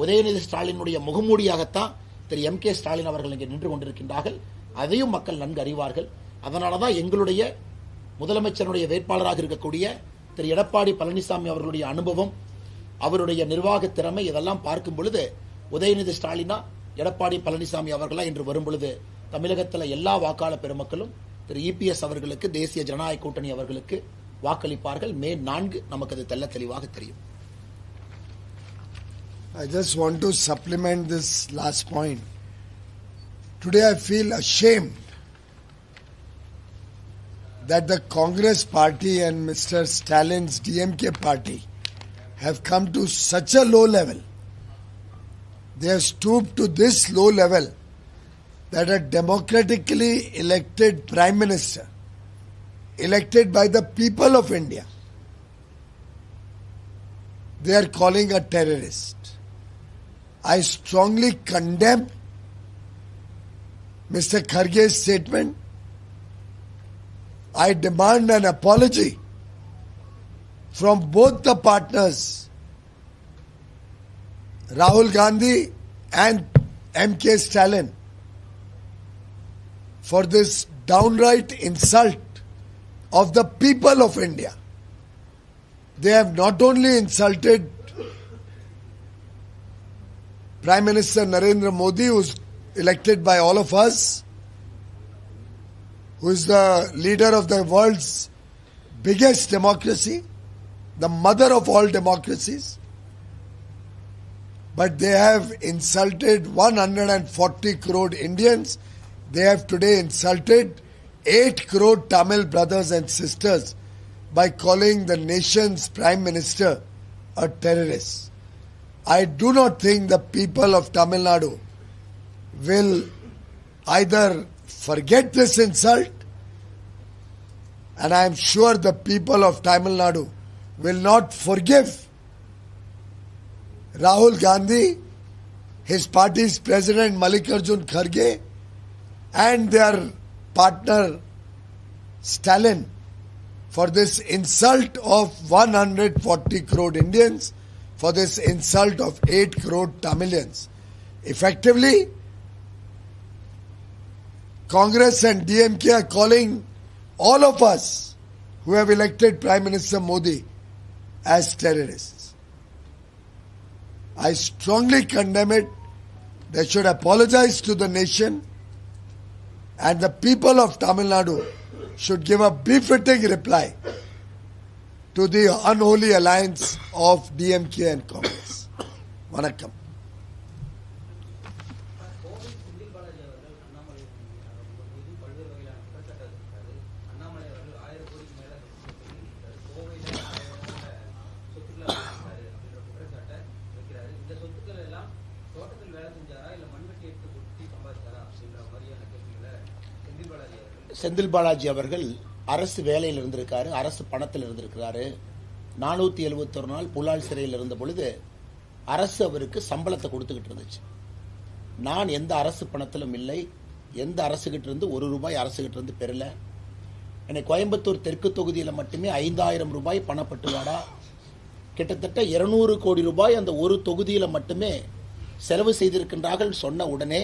உதயநிதி ஸ்டாலினுடைய முகமூடியாகத்தான் திரு M.K. ஸ்டாலின் அவர்கள் இங்கே நின்று கொண்டிருக்கின்றார்கள். அதையும் மக்கள் நன்கு அறிவார்கள். அதனால தான் எங்களுடைய முதலமைச்சருடைய வேட்பாளராக இருக்கக்கூடிய திரு எடப்பாடி பழனிசாமி அவர்களுடைய அனுபவம், அவருடைய நிர்வாக திறமை இதெல்லாம் பார்க்கும் பொழுது உதயநிதி ஸ்டாலினா எடப்பாடி பழனிசாமி அவர்களா என்று வரும் பொழுது தமிழகத்தில் எல்லா வாக்காளர் பெருமக்களும் திரு EPS அவர்களுக்கு, தேசிய ஜனநாயக கூட்டணி அவர்களுக்கு வாக்களிப்பார்கள். மே 4 நமக்கு அது தெல்ல தெளிவாக தெரியும். I just want to supplement this last point. Today I feel ashamed that the Congress party and Mr. Stalin's DMK party have come to such a low level. They have stooped to this low level that a democratically elected Prime Minister, elected by the people of India, they are calling a terrorist. I strongly condemn Mr. Kharge's statement. I demand an apology from both the partners, Rahul Gandhi and M.K. Stalin, for this downright insult of the people of India. They have not only insulted Prime Minister Narendra Modi, who is elected by all of us, who is the leader of the world's biggest democracy, the mother of all democracies, but they have insulted 140 crore Indians. They have today insulted 8 crore Tamil brothers and sisters by calling the nation's Prime Minister a terrorist. I do not think the people of Tamil Nadu will either forget this insult, and I am sure the people of Tamil Nadu will not forgive Rahul Gandhi, his party's president Mallikarjun Kharge, and their partner Stalin for this insult of 140 crore Indians, for this insult of 8 crore Tamilians. Effectively, Congress and DMK are calling all of us who have elected Prime Minister Modi as terrorists. I strongly condemn it. They should apologize to the nation, and the people of Tamil Nadu should give a befitting reply to the unholy alliance of DMK and Congress. Vanakkam. Senthil Balaji அவர்கள் அரசு வேலையில் இருந்திருக்காரு, அரசு பணத்தில் இருந்திருக்கிறாரு. 471 நாள் புலால் சிறையில் இருந்த பொழுது அரசு அவருக்கு சம்பளத்தை கொடுத்துக்கிட்டு இருந்துச்சு. நான் எந்த அரசு பணத்திலும் இல்லை, எந்த அரசுகிட்ட இருந்து 1 ரூபாய் அரசுகிட்ட இருந்து பெறல. எனக்கு கோயம்புத்தூர் தெற்கு தொகுதியில் மட்டுமே 5000 ரூபாய் பணப்பட்டுவாடா, கிட்டத்தட்ட 200 கோடி ரூபாய் அந்த ஒரு தொகுதியில் மட்டுமே செலவு செய்திருக்கின்றார்கள் சொன்ன உடனே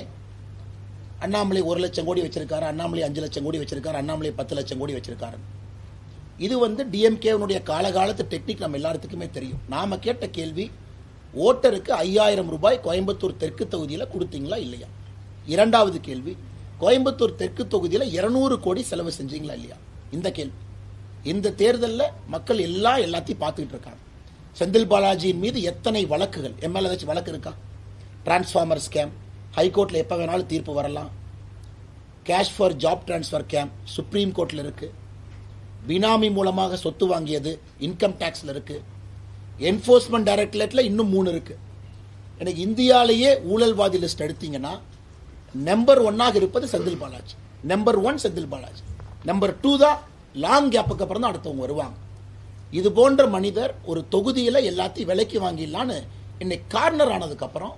அண்ணாமலை 1 லட்சம் கோடி வச்சிருக்காரு, அண்ணாமலை 5 லட்சம் கோடி வச்சிருக்காரு, அண்ணாமலை 10 லட்சம் கோடி வச்சிருக்காரு. இது டிஎம்கேனுடைய காலகாலத்து டெக்னிக் நம்ம எல்லாத்துக்குமே தெரியும். நாம கேட்ட கேள்வி, ஓட்டருக்கு 5000 ரூபாய் கோயம்புத்தூர் தெற்கு தொகுதியில் கொடுத்தீங்களா இல்லையா? இரண்டாவது கேள்வி, கோயம்புத்தூர் தெற்கு தொகுதியில் 200 கோடி செலவு செஞ்சீங்களா இல்லையா? இந்த கேள்வி. இந்த தேர்தலில் மக்கள் எல்லாத்தையும் பார்த்துக்கிட்டு இருக்காங்க. செந்தில் பாலாஜியின் மீது எத்தனை வழக்குகள், எம்எல்ஏ ஏதாச்சும் வழக்கு இருக்கா? டிரான்ஸ்ஃபார்மர் ஸ்கேம், ஹைகோர்ட்டில் எப்போ வேணாலும் தீர்ப்பு வரலாம். Cash for job transfer scam supreme கோர்ட்டில் இருக்கு. பினாமி மூலமாக சொத்து வாங்கியது இன்கம் டாக்ஸ்ல இருக்கு. என்போர்ஸ்மெண்ட் டைரக்டரேட்ல இன்னும் 3 இருக்கு. எனக்கு இந்தியாலேயே ஊழல்வாதி லிஸ்ட் எடுத்தீங்கன்னா நம்பர் 1 இருப்பது செந்தில் பாலாஜி. நம்பர் 1 செந்தில் பாலாஜி. நம்பர் 2 தான் லாங் கேப்புக்கு அப்புறம் தான் அடுத்தவங்க வருவாங்க. இது போன்ற மனிதர் ஒரு தொகுதியில் எல்லாத்தையும் விலைக்கு வாங்கிடலான்னு இன்னைக்கு கார்னர் ஆனதுக்கு அப்புறம்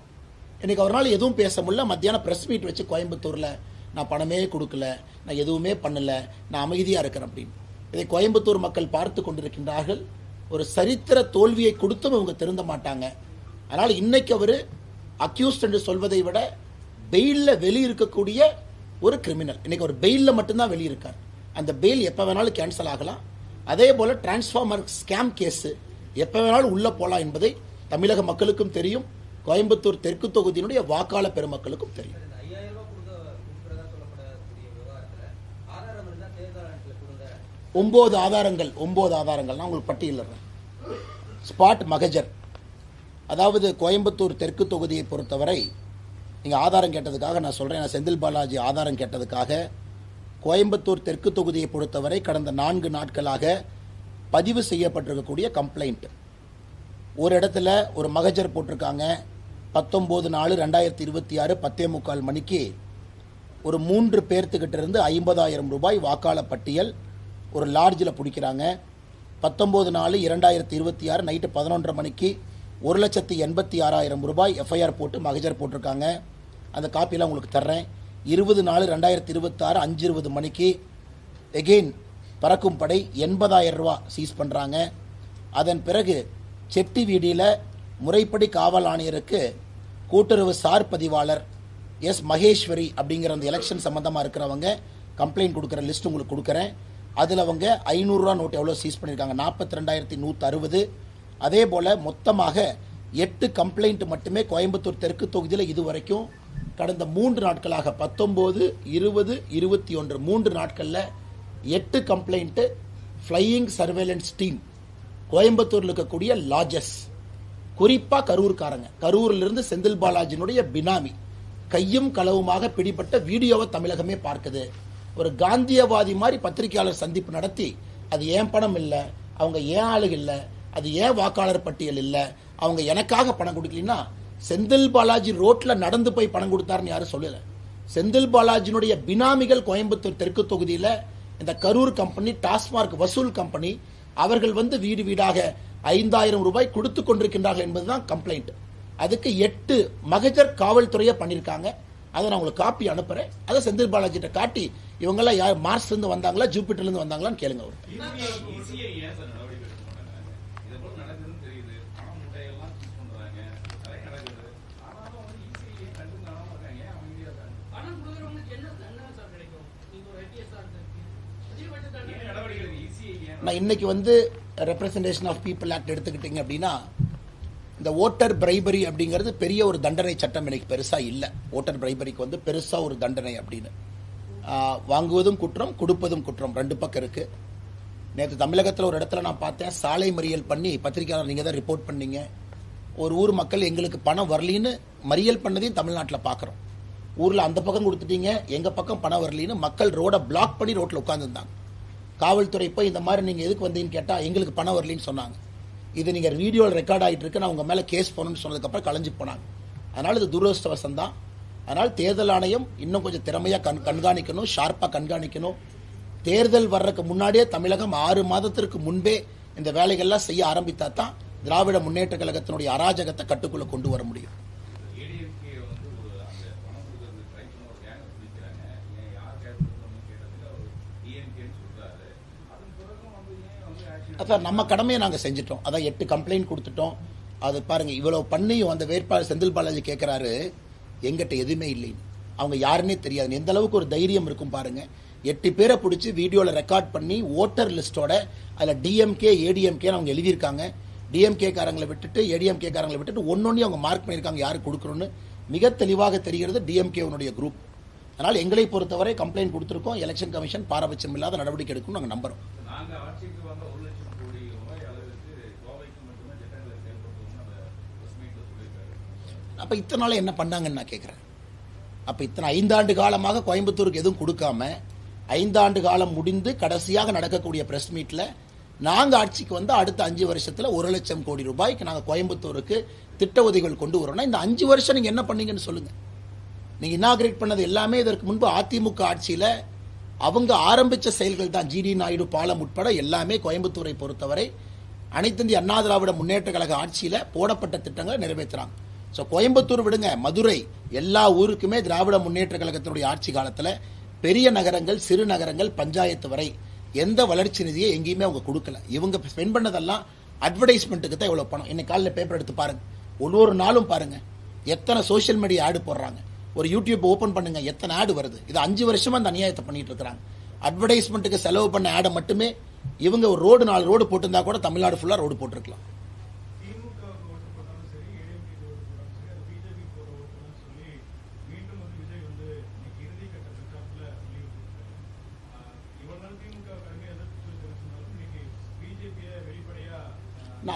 இன்னைக்கு அவரால் எதுவும் பேச முடியல. மத்தியானம் பிரஸ் மீட் வச்சு கோயம்புத்தூர்ல நான் பணமே கொடுக்கல, நான் எதுவுமே பண்ணல, நான் அமைதியா இருக்கிறேன் அப்படின்னு. இதை கோயம்புத்தூர் மக்கள் பார்த்து கொண்டிருக்கின்றார்கள். ஒரு சரித்திர தோல்வியை கொடுத்தும் இவங்க திருந்த மாட்டாங்க. அதனால இன்னைக்கு அவர் அக்யூஸ்ட் என்று சொல்வதை விட பெயில்ல வெளியிருக்கக்கூடிய ஒரு கிரிமினல். இன்னைக்கு ஒரு பெயில்ல மட்டும்தான் வெளியிருக்கார். அந்த பெயில் எப்ப வேணாலும் கேன்சல் ஆகலாம். அதே போல டிரான்ஸ்ஃபார்மர் ஸ்கேம் கேஸ் எப்ப வேணாலும் உள்ள போலாம் என்பதை தமிழக மக்களுக்கும் தெரியும், கோயம்புத்தூர் தெற்கு தொகுதியினுடைய வாக்காளர் பெருமக்களுக்கும் தெரியும். 9 ஆதாரங்கள் நான் உங்களுக்கு பட்டியலிடுறேன். ஸ்பாட் மகஜர், அதாவது கோயம்புத்தூர் தெற்கு தொகுதியை பொறுத்தவரை நீங்க ஆதாரம் கேட்டதுக்காக நான் சொல்றேன். நான் செந்தில் பாலாஜி ஆதாரம் கேட்டதுக்காக கோயம்புத்தூர் தெற்கு தொகுதியை பொறுத்தவரை கடந்த 4 நாட்களாக பதிவு செய்யப்பட்டிருக்கக்கூடிய கம்ப்ளைண்ட், ஒரு இடத்துல ஒரு மகஜர் போட்டிருக்காங்க. 19/4/2026 10:45 மணிக்கு ஒரு 3 பேர்த்துக்கிட்ட இருந்து 50,000 ரூபாய் வாக்காளர் பட்டியல் ஒரு லாட்ஜில் பிடிக்கிறாங்க. 19/4/2026 நைட்டு 11:30 மணிக்கு 1,86,000 ரூபாய் எஃப்ஐஆர் போட்டு மகஜர் போட்டிருக்காங்க. அந்த காப்பியெல்லாம் உங்களுக்கு தர்றேன். 20/4/2026 5:20 மணிக்கு எகெயின் பறக்கும் படை 80,000 ரூபாய் சீஸ் பண்ணுறாங்க. அதன் பிறகு செட்டி வீதியில் முறைப்படி காவல் ஆணையருக்கு கூட்டுறவு சார் பதிவாளர் எஸ் மகேஸ்வரி அப்படிங்கிற அந்த எலெக்ஷன் சம்பந்தமாக இருக்கிறவங்க கம்ப்ளைண்ட் கொடுக்குற லிஸ்ட் உங்களுக்கு கொடுக்குறேன். அதில் அவங்க 500 ரூபா நோட்டு எவ்வளோ சீஸ் பண்ணியிருக்காங்க, 42,160. அதே போல் மொத்தமாக 8 கம்ப்ளைண்ட் மட்டுமே கோயம்புத்தூர் தெற்கு தொகுதியில் இதுவரைக்கும் கடந்த 3 நாட்களாக 19, 20, 21 3 நாட்களில் 8 கம்ப்ளைண்ட்டு ஃப்ளையிங் சர்வேலன்ஸ் டீம் கோயம்புத்தூரில் இருக்கக்கூடிய லாட்ஜஸ், குறிப்பாக கரூர்காரங்க, கரூரிலிருந்து செந்தில் பாலாஜினுடைய பினாமி கையும் களவுமாக பிடிப்பட்ட வீடியோவை தமிழகமே பார்க்குது. ஒரு காந்தியவாதி மாதிரி பத்திரிகையாளர் சந்திப்பு நடத்தி அது ஏன் பணம் இல்லை, அவங்க ஏன் ஆளுக இல்லை, அது ஏன் வாக்காளர் பட்டியல் இல்லை, அவங்க எனக்காக பணம் கொடுக்கலன்னா செந்தில் பாலாஜி ரோட்ல நடந்து போய் பணம் கொடுத்தாருன்னு யாரும் சொல்லல. செந்தில் பாலாஜினுடைய பினாமிகள் கோயம்புத்தூர் தெற்கு தொகுதியில் இந்த கரூர் கம்பெனி, டாஸ்மார்க் வசூல் கம்பெனி, அவர்கள் வீடு வீடாக 5,000 ரூபாய் கொடுத்து கொண்டிருக்கின்றார்கள் என்பதுதான் கம்ப்ளைண்ட். அதுக்கு 8 மகஜர் காவல்துறையை பண்ணியிருக்காங்க. அதை நான் உங்களுக்கு காப்பி அனுப்புறேன். அதை செந்தில் பாலாஜிட்ட காட்டி இவங்கெல்லாம் யார் மார்ஸ்ல இருந்து வந்தாங்களா ஜூபிட்டர்ல இருந்து வந்தாங்களான்னு கேளுங்க. அவர் நான் இன்னைக்கு ரெப்ரசன்டேஷன் ஆஃப் பீப்புள் ஆக்ட் எடுத்துக்கிட்டீங்க அப்படின்னா, இந்த ஓட்டர் பிரைபரி அப்படிங்கிறது பெரிய ஒரு தண்டனை சட்டம் இன்னைக்கு பெருசா இல்லை. ஓட்டர் பிரைபரிக்கு பெருசா ஒரு தண்டனை அப்படின்னு வாங்குவதும் குற்றம், கொடுப்பதும் குற்றம், 2 பக்கம் இருக்கு. நேற்று தமிழகத்தில் ஒரு இடத்துல நான் பார்த்தேன், சாலை மறியல் பண்ணி, பத்திரிகையாளர் நீங்க தான் ரிப்போர்ட் பண்ணீங்க, ஒரு ஊர் மக்கள் எங்களுக்கு பணம் வரலின்னு மறியல் பண்ணதையும் தமிழ்நாட்டில் பார்க்குறோம். ஊரில் அந்த பக்கம் கொடுத்துட்டீங்க, எங்க பக்கம் பணம் வரலின்னு மக்கள் ரோட பிளாக் பண்ணி ரோட்டில் உட்காந்துருந்தாங்க. காவல்துறை போய் இந்த மாதிரி நீங்க எதுக்கு வந்தீங்கன்னு கேட்டா எங்களுக்கு பணம் வரலின்னு சொன்னாங்க. இது நீங்க வீடியோவில் ரெக்கார்ட் ஆகிட்டு இருக்கு, நான் உங்க மேல கேஸ் போகணும்னு சொன்னதுக்கப்புறம் கலைஞ்சு போனாங்க. அதனால இது துரதிருஷ்டவசம் தான். அதனால் தேர்தல் ஆணையம் இன்னும் கொஞ்சம் திறமையா கண்காணிக்கணும், ஷார்ப்பா கண்காணிக்கணும். தேர்தல் வர்றதுக்கு முன்னாடியே தமிழகம் 6 மாதத்திற்கு முன்பே இந்த வேலைகள்லாம் செய்ய ஆரம்பித்தா தான் திராவிட முன்னேற்ற கழகத்தினுடைய அராஜகத்தை கட்டுக்குள்ள கொண்டு வர முடியும். அதான் நம்ம கடமையை நாங்கள் செஞ்சிட்டோம். அதான் 8 கம்ப்ளைண்ட் கொடுத்துட்டோம். அது பாருங்க, இவ்வளவு பண்ணியும் அந்த வேட்பாளர் செந்தில் பாலாஜி கேட்கிறாரு எங்கிட்ட எதுவுமே இல்லைன்னு. அவங்க யாருன்னே தெரியாது. எந்த அளவுக்கு ஒரு தைரியம் இருக்கும் பாருங்க. 8 பேரை பிடிச்சி வீடியோவில் ரெக்கார்ட் பண்ணி ஓட்டர் லிஸ்டோட அதில் டிஎம்கே ஏடிஎம்கே அவங்க எழுதியிருக்காங்க. டிஎம்கே காரங்களை விட்டுட்டு ஏடிஎம்கே காரங்களை விட்டுட்டு ஒன்னொன்னு அவங்க மார்க் பண்ணியிருக்காங்க யாருக்கு கொடுக்கணும்னு மிக தெளிவாக தெரிகிறது டிஎம்கேனுடைய குரூப். அதனால் எங்களை பொறுத்தவரை கம்ப்ளைண்ட் கொடுத்துருக்கோம். எலெக்ஷன் கமிஷன் பாரபட்சம் இல்லாத நடவடிக்கை எடுக்கும் நாங்கள் நம்புறோம். அப்ப இத்தனை நாள் என்ன பண்ணாங்கன்னு நான் கேட்கிறேன். அப்ப இத்தனை 5 ஆண்டு காலமாக கோயம்புத்தூருக்கு எதுவும் கொடுக்காம 5 ஆண்டு காலம் முடிந்து கடைசியாக நடக்கக்கூடிய பிரஸ் மீட்ல நாங்க ஆட்சிக்கு வந்து அடுத்த 5 வருஷத்துல 1 லட்சம் கோடி ரூபாய்க்கு நாங்க கோயம்புத்தூருக்கு திட்ட உதவிகள் கொண்டு வரோம்னா இந்த 5 வருஷம் நீங்க என்ன பண்ணீங்கன்னு சொல்லுங்க. நீங்க இனாகிரேட் பண்ணது எல்லாமே இதற்கு முன்பு அதிமுக ஆட்சியில அவங்க ஆரம்பிச்ச செயல்கள் தான். ஜிடி நாயுடு பாலம் உட்பட எல்லாமே கோயம்புத்தூரை பொறுத்தவரை அனைத்து இந்திய அண்ணா திராவிட முன்னேற்ற கழக ஆட்சியில போடப்பட்ட திட்டங்களை நிறைவேற்றுறாங்க. ஸோ கோயம்புத்தூர் விடுங்க, மதுரை எல்லா ஊருக்குமே திராவிட முன்னேற்ற கழகத்தினுடைய ஆட்சி காலத்தில் பெரிய நகரங்கள் சிறு நகரங்கள் பஞ்சாயத்து வரை எந்த வளர்ச்சி நிதியை எங்கேயுமே அவங்க கொடுக்கல. இவங்க ஸ்பெண்ட் பண்ணதெல்லாம் அட்வர்டைஸ்மெண்ட்டுக்கு தான் இவ்வளோ பணம். இன்னைக்கு காலையில் பேப்பர் எடுத்து பாருங்க, ஒவ்வொரு நாளும் பாருங்க எத்தனை சோஷியல் மீடியா ஆடு போடுறாங்க. ஒரு யூடியூப் ஓப்பன் பண்ணுங்க, எத்தனை ஆடு வருது. இது 5 வருஷமா அந்த அநியாயத்தை பண்ணிட்டு இருக்காங்க. அட்வர்டைஸ்மெண்ட்டுக்கு செலவு பண்ண ஆடை மட்டுமே இவங்க ஒரு ரோடு 4 ரோடு போட்டிருந்தா கூட தமிழ்நாடு ஃபுல்லாக ரோடு போட்டிருக்கலாம்.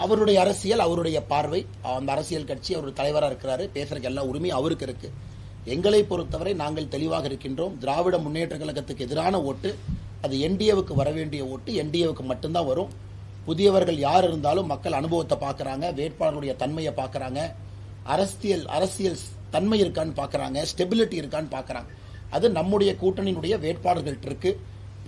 அவருடைய அரசியல், அவருடைய பார்வை, அந்த அரசியல் கட்சி அவர் தலைவராக இருக்கிறாரு, பேசுறதுக்கு எல்லா உரிமையும் அவருக்கு இருக்கு. எங்களை பொறுத்தவரை நாங்கள் தெளிவாக இருக்கின்றோம். திராவிட முன்னேற்ற கழகத்துக்கு எதிரான ஓட்டு அது என்டிஏவுக்கு வர வேண்டிய ஓட்டு என்டிஏவுக்கு மட்டும்தான் வரும். புதியவர்கள் யார் இருந்தாலும் மக்கள் அனுபவத்தை பார்க்கறாங்க, வேட்பாளருடைய தன்மையை பார்க்கறாங்க, அரசியல் தன்மை இருக்கான்னு பார்க்கறாங்க, ஸ்டெபிலிட்டி இருக்கான்னு பார்க்கறாங்க. அது நம்முடைய கூட்டணியினுடைய வேட்பாளர்கள்ட்ட இருக்கு.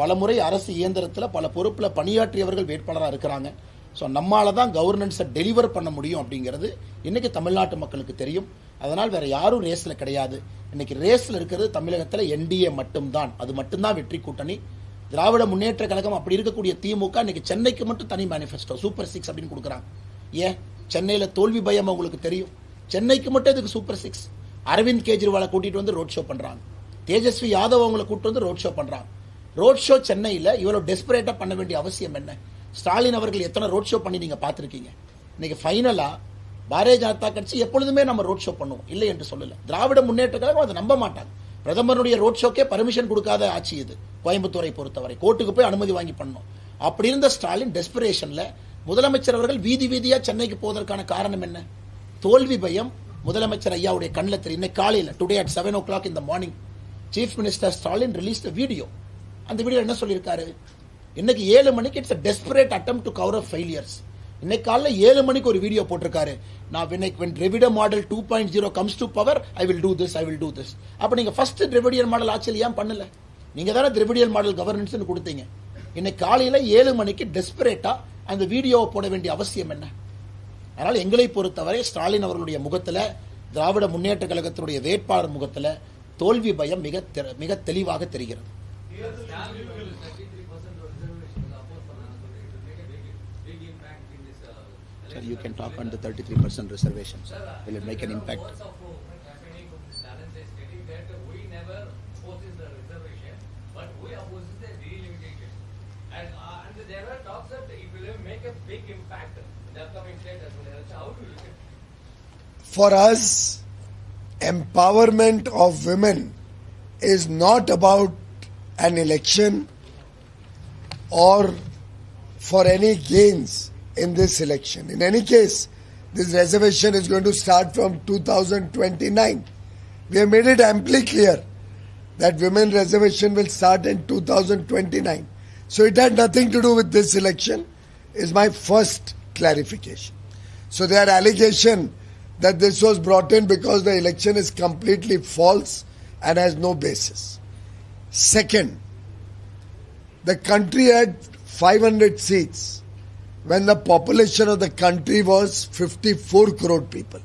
பலமுறை அரசு இயந்திரத்தில் பல பொறுப்பில் பணியாற்றியவர்கள் வேட்பாளராக இருக்கிறாங்க. ஸோ நம்மளால தான் கவர்னன்ஸை டெலிவர் பண்ண முடியும் அப்படிங்கிறது இன்னைக்கு தமிழ்நாட்டு மக்களுக்கு தெரியும். அதனால் வேற யாரும் ரேஸ்ல கிடையாது. இன்னைக்கு ரேஸ்ல இருக்கிறது தமிழகத்தில் என்டிஏ மட்டும்தான். அது மட்டும்தான் வெற்றி கூட்டணி. திராவிட முன்னேற்ற கழகம் அப்படி இருக்கக்கூடிய திமுக இன்னைக்கு சென்னைக்கு மட்டும் தனி மேனிஃபெஸ்டோ சூப்பர் 6 அப்படின்னு கொடுக்குறாங்க. ஏன் சென்னையில் தோல்வி பயம் உங்களுக்கு தெரியும். சென்னைக்கு மட்டும் இதுக்கு சூப்பர் 6. அரவிந்த் கெஜ்ரிவாலை கூட்டிட்டு வந்து ரோட் ஷோ பண்றாங்க. தேஜஸ்வி யாதவ் அவங்களை கூட்டிட்டு வந்து ரோட் ஷோ பண்றாங்க. ரோட் ஷோ சென்னையில் இவ்வளவு டெஸ்பரேட்டா பண்ண வேண்டிய அவசியம் என்ன? ஸ்டாலின் அவர்கள் எத்தனை ரோட் ஷோ பண்ணி நீங்க பார்த்திருக்கீங்க? இன்னைக்கு ஃபைனலா பாரதிய ஜனதா கட்சி எப்பொழுதுமே நம்ம ரோட் ஷோ பண்ணுவோம், இல்லை என்று சொல்லல. திராவிட முன்னேற்ற கழகம் அதை நம்ப மாட்டாங்க. பிரதமருடைய ரோட் ஷோக்கே பர்மிஷன் கொடுக்காத ஆட்சி இது. கோயம்புத்தூரை பொறுத்தவரை கோர்ட்டுக்கு போய் அனுமதி வாங்கி பண்ணோம். அப்படி இருந்த ஸ்டாலின் டெஸ்பரேஷன்ல முதலமைச்சர் அவர்கள் வீதி வீதியா சென்னைக்கு போவதற்கான காரணம் என்ன? தோல்வி பயம் முதலமைச்சர் ஐயாவுடைய கண்ணில் தெரியும். இன்னைக்கு காலையில் today at 7 o'clock in the morning chief minister Stalin released video. அந்த வீடியோ என்ன சொல்லியிருக்காரு? இன்னைக்கு 7 மணிக்கு it's a desperate attempt to cover up failures. இன்னைக்கு காலைல 7 மணிக்கு ஒரு வீடியோ போட்டிருக்காரு. நான் when Dravidian model 2.0 comes to power I will do this. அப்ப நீங்க ஃபர்ஸ்ட் Dravidian மாடல் ஆட்சியில் ஏன் பண்ணல? நீங்க தானே Dravidian மாடல் கவர்னன்ஸ் கொடுத்தீங்க. இன்னைக்கு காலையில 7 மணிக்கு டெஸ்பரேட்டா அந்த வீடியோவை போட வேண்டிய அவசியம் என்ன? அதனால் எங்களை பொறுத்தவரை ஸ்டாலின் அவர்களுடைய முகத்துல, திராவிட முன்னேற்ற கழகத்தினுடைய வேட்பாளர் முகத்துல தோல்வி பயம் மிக தெளிவாக தெரிகிறது. You can talk on the 33% reservation. Will it make an impact? And there are talks that it will make a big impact in the upcoming state as well. How do you look at it? For us, empowerment of women is not about an election or for any gains in this election. In any case, this reservation is going to start from 2029. We have made it amply clear that women reservation will start in 2029. So it had nothing to do with this election, is my first clarification. So their allegation that this was brought in because the election is completely false and has no basis. Second, the country had 500 seats when the population of the country was 54 crore people.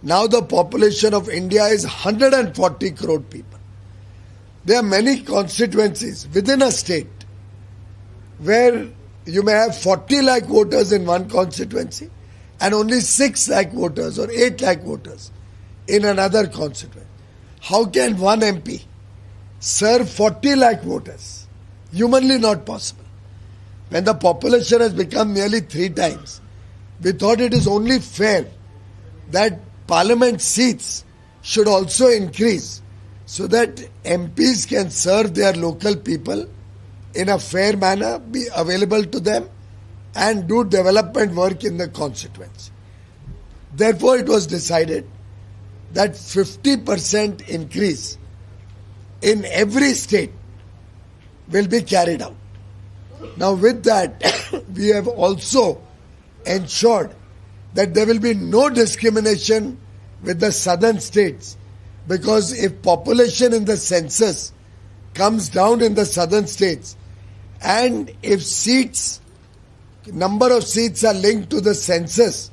Now the population of India is 140 crore people. There are many constituencies within a state where you may have 40 lakh voters in one constituency and only 6 lakh voters or 8 lakh voters in another constituency. How can one MP serve 40 lakh voters. Humanly not possible. When the population has become nearly 3 times, we thought it is only fair that parliament seats should also increase so that MPs can serve their local people in a fair manner, be available to them, and do development work in the constituency. Therefore, it was decided that 50% increase in every state will be carried out. Now, with that, we have also ensured that there will be no discrimination with the southern states, because if population in the census comes down in the southern states and if number of seats are linked to the census,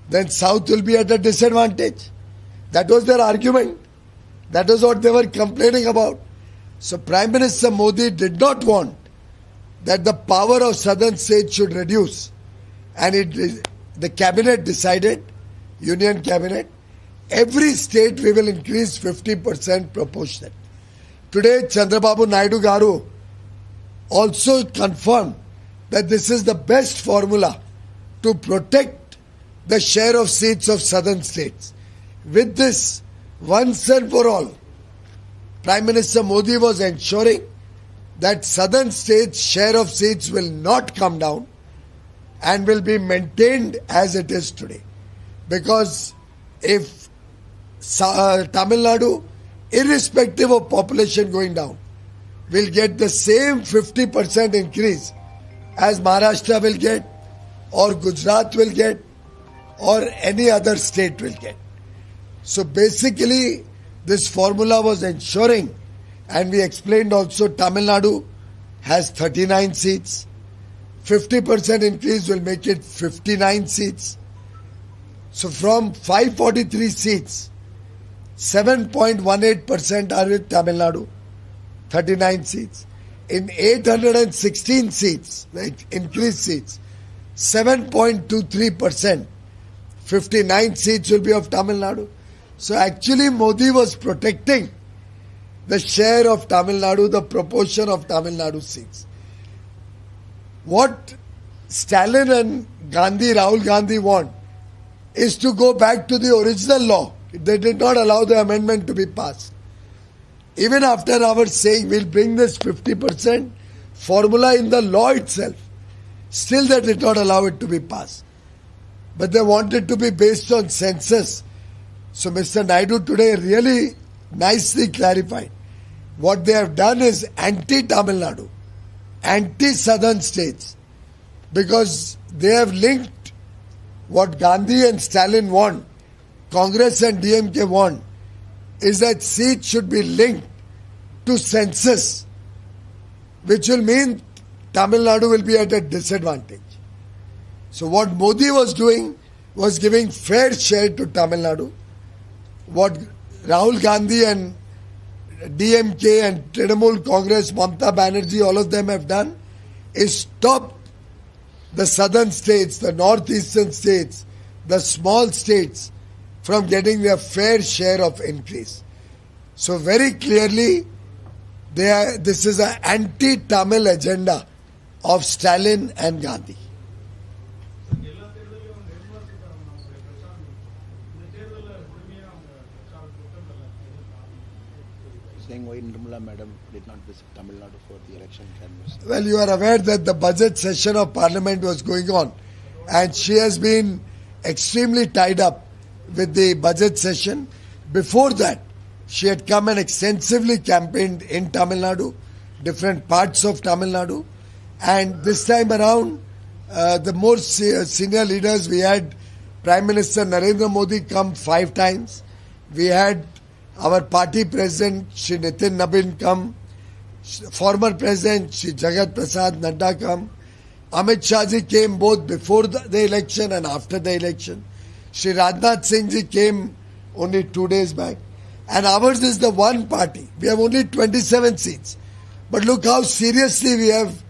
then south will be at a disadvantage. That was their argument. That was what they were complaining about. So Prime Minister Modi did not want that the power of southern states should reduce, and the cabinet decided, union cabinet, every state we will increase 50% proportionate. Today Chandrababu Naidu Garu also confirmed that this is the best formula to protect the share of seats of southern states. With this, once and for all, Prime Minister Modi was ensuring that southern states' share of seats will not come down and will be maintained as it is today. Because if Tamil Nadu, irrespective of population going down, will get the same 50% increase as Maharashtra will get, or Gujarat will get, or any other state will get. So basically, this formula was ensuring, and we explained also, Tamil Nadu has 39 seats. 50% increase will make it 59 seats. So from 543 seats, 7.18% are with Tamil Nadu, 39 seats. In 816 seats, like increased seats, 7.23%, 59 seats will be of Tamil Nadu. So actually Modi was protecting the share of Tamil Nadu, the proportion of Tamil Nadu seats. What Stalin and Rahul Gandhi want is to go back to the original law. They did not allow the amendment to be passed. Even after our saying we'll bring this 50% formula in the law itself, still they did not allow it to be passed. But they wanted to be based on census. So Mr. Naidu today really nicely clarified. What they have done is anti-Tamil Nadu, anti-southern states, because they have linked what Gandhi and Stalin want, Congress and DMK want, is that seats should be linked to census, which will mean Tamil Nadu will be at a disadvantage. So what Modi was doing was giving fair share to Tamil Nadu. What Rahul Gandhi and DMK and Trinamool Congress, Mamata Banerjee, all of them have done is stop the southern states, the northeastern states, the small states from getting their fair share of increase. So very clearly, this is an anti-Tamil agenda of Stalin and Gandhi. Saying why Nirmala Madam did not visit Tamil Nadu for the election canvass. Well, you are aware that the budget session of Parliament was going on, and she has been extremely tied up with the budget session. Before that, she had come and extensively campaigned in Tamil Nadu, different parts of Tamil Nadu, and this time around, the more senior leaders, we had Prime Minister Narendra Modi come 5 times. We had our party president, Shri Nitin Nabin, come. Former president, Shri Jagat Prasad Nadda, come. Amit Shah ji came both before the election and after the election. Shri Rajnath Singh ji came only 2 days back. And ours is the one party. We have only 27 seats. But look how seriously we have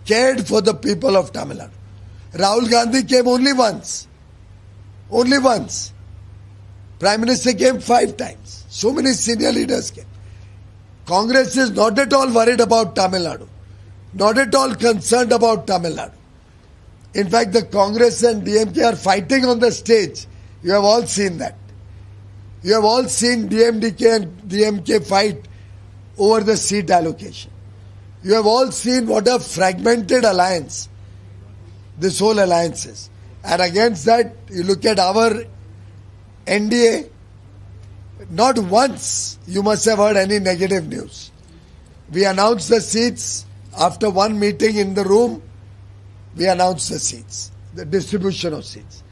cared for the people of Tamil Nadu. Rahul Gandhi came only once. Only once. Prime Minister came 5 times. So many senior leaders came. Congress is not at all worried about Tamil Nadu, not at all concerned about Tamil Nadu. In fact, the Congress and DMK are fighting on the stage. You have all seen that. You have all seen DMDK and DMK fight over the seat allocation. You have all seen what a fragmented alliance this whole alliance is. And against that, you look at our NDA, not once you must have heard any negative news. We announced the seats after one meeting in the room. We announced the seats, the distribution of seats.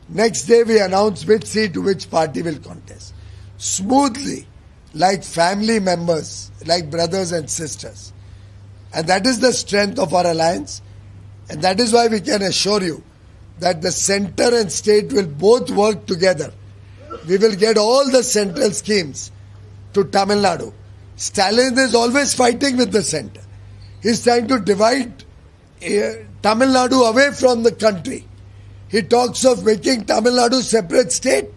Next day we announced which seat which party will contest. Smoothly, like family members, like brothers and sisters. And that is the strength of our alliance. And that is why we can assure you that the center and state will both work together. We will get all the central schemes to Tamil Nadu. Stalin is always fighting with the center. He is trying to divide Tamil Nadu away from the country. He talks of making Tamil Nadu separate state.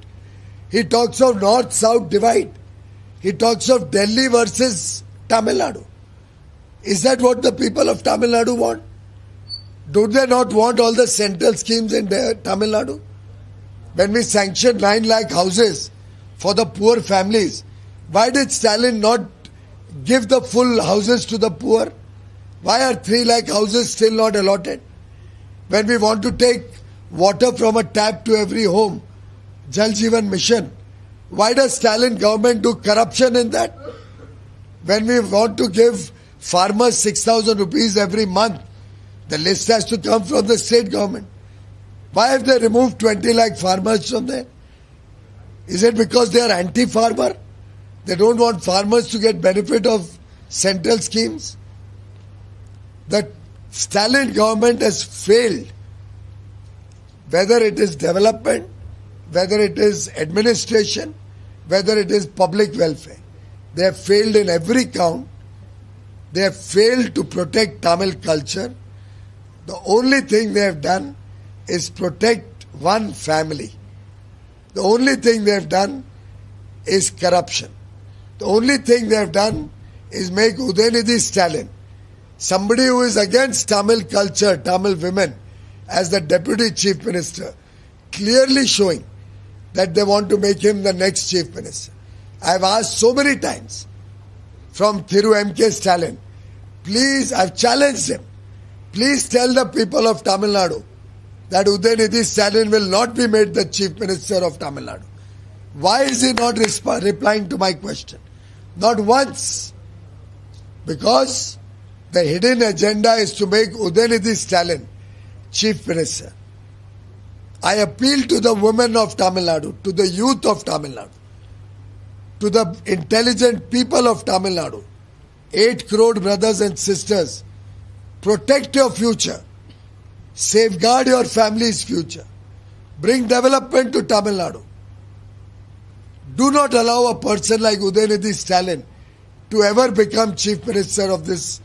He talks of north-south divide. He talks of Delhi versus Tamil Nadu. Is that what the people of Tamil Nadu want? Do they not want all the central schemes in Tamil Nadu? When we sanctioned 9 lakh houses for the poor families, why did Stalin not give the full houses to the poor? Why are 3 lakh houses still not allotted? When we want to take water from a tap to every home, Jal Jeevan Mission, why does Stalin government do corruption in that? When we want to give farmers 6,000 rupees every month, the list has to come from the state government. Why have they removed 20 lakh farmers from there? Is it because they are anti-farmer? They don't want farmers to get benefit of central schemes? The Stalin government has failed, whether it is development, whether it is administration, whether it is public welfare. They have failed in every count. They have failed to protect Tamil culture. The only thing they have done is protect one family. The only thing they have done is corruption. The only thing they have done is make Udayanidhi Stalin, somebody who is against Tamil culture, Tamil women, as the deputy chief minister, clearly showing that they want to make him the next chief minister. I have asked so many times from Thiru M.K. Stalin, please, I have challenged him, please tell the people of Tamil Nadu that Udayanidhi Stalin will not be made the chief minister of Tamil Nadu. Why is he not replying to my question? Not once. Because the hidden agenda is to make Udayanidhi Stalin chief minister. I appeal to the women of Tamil Nadu, to the youth of Tamil Nadu, to the intelligent people of Tamil Nadu, 8 crore brothers and sisters, protect your future, safeguard your family's future, bring development to Tamil Nadu. Do not allow a person like Udayanidhi Stalin to ever become chief minister of this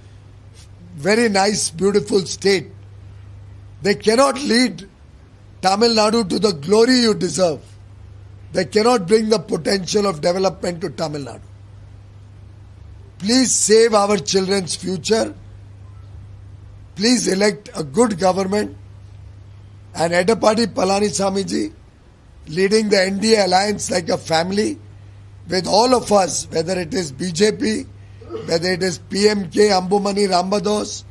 very nice, beautiful state. They cannot lead Tamil Nadu to the glory you deserve. They cannot bring the potential of development to Tamil Nadu. Please save our children's future. Please elect a good government. And Edappadi Palaniswamy ji, leading the NDA alliance like a family, with all of us, whether it is BJP, whether it is PMK, Ambumani Rambados,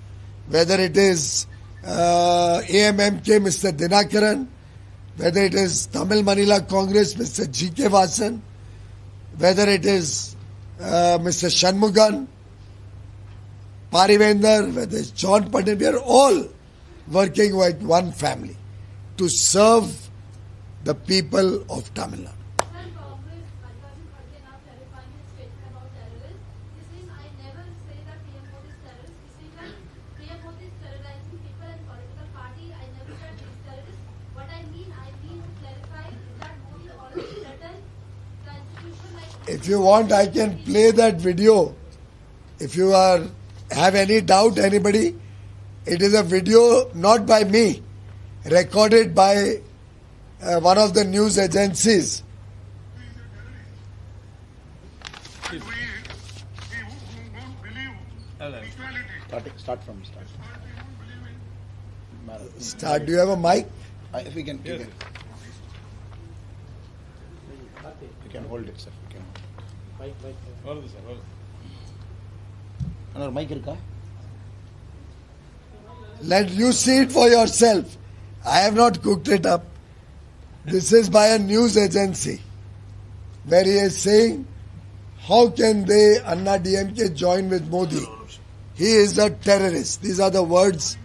whether it is AMMK, Mr. Dinakaran, whether it is Tamil Manila Congress, Mr. G.K. Vasan, whether it is Mr. Shanmugan, Parivender, whether it's John Pandit, we are all working with one family to serve the people of Tamil Nadu. If you want, I can play that video. If you have any doubt, anybody, it is a video not by me, recorded by one of the news agencies. Start from start. Start. Do you have a mic? If we can, you can hold it, sir. You can. Another mic irukka? Let you see it for yourself. I have not cooked it up. This is by a news agency where he is saying, how can they, Anna DMK, join with Modi? He is a terrorist. These are the words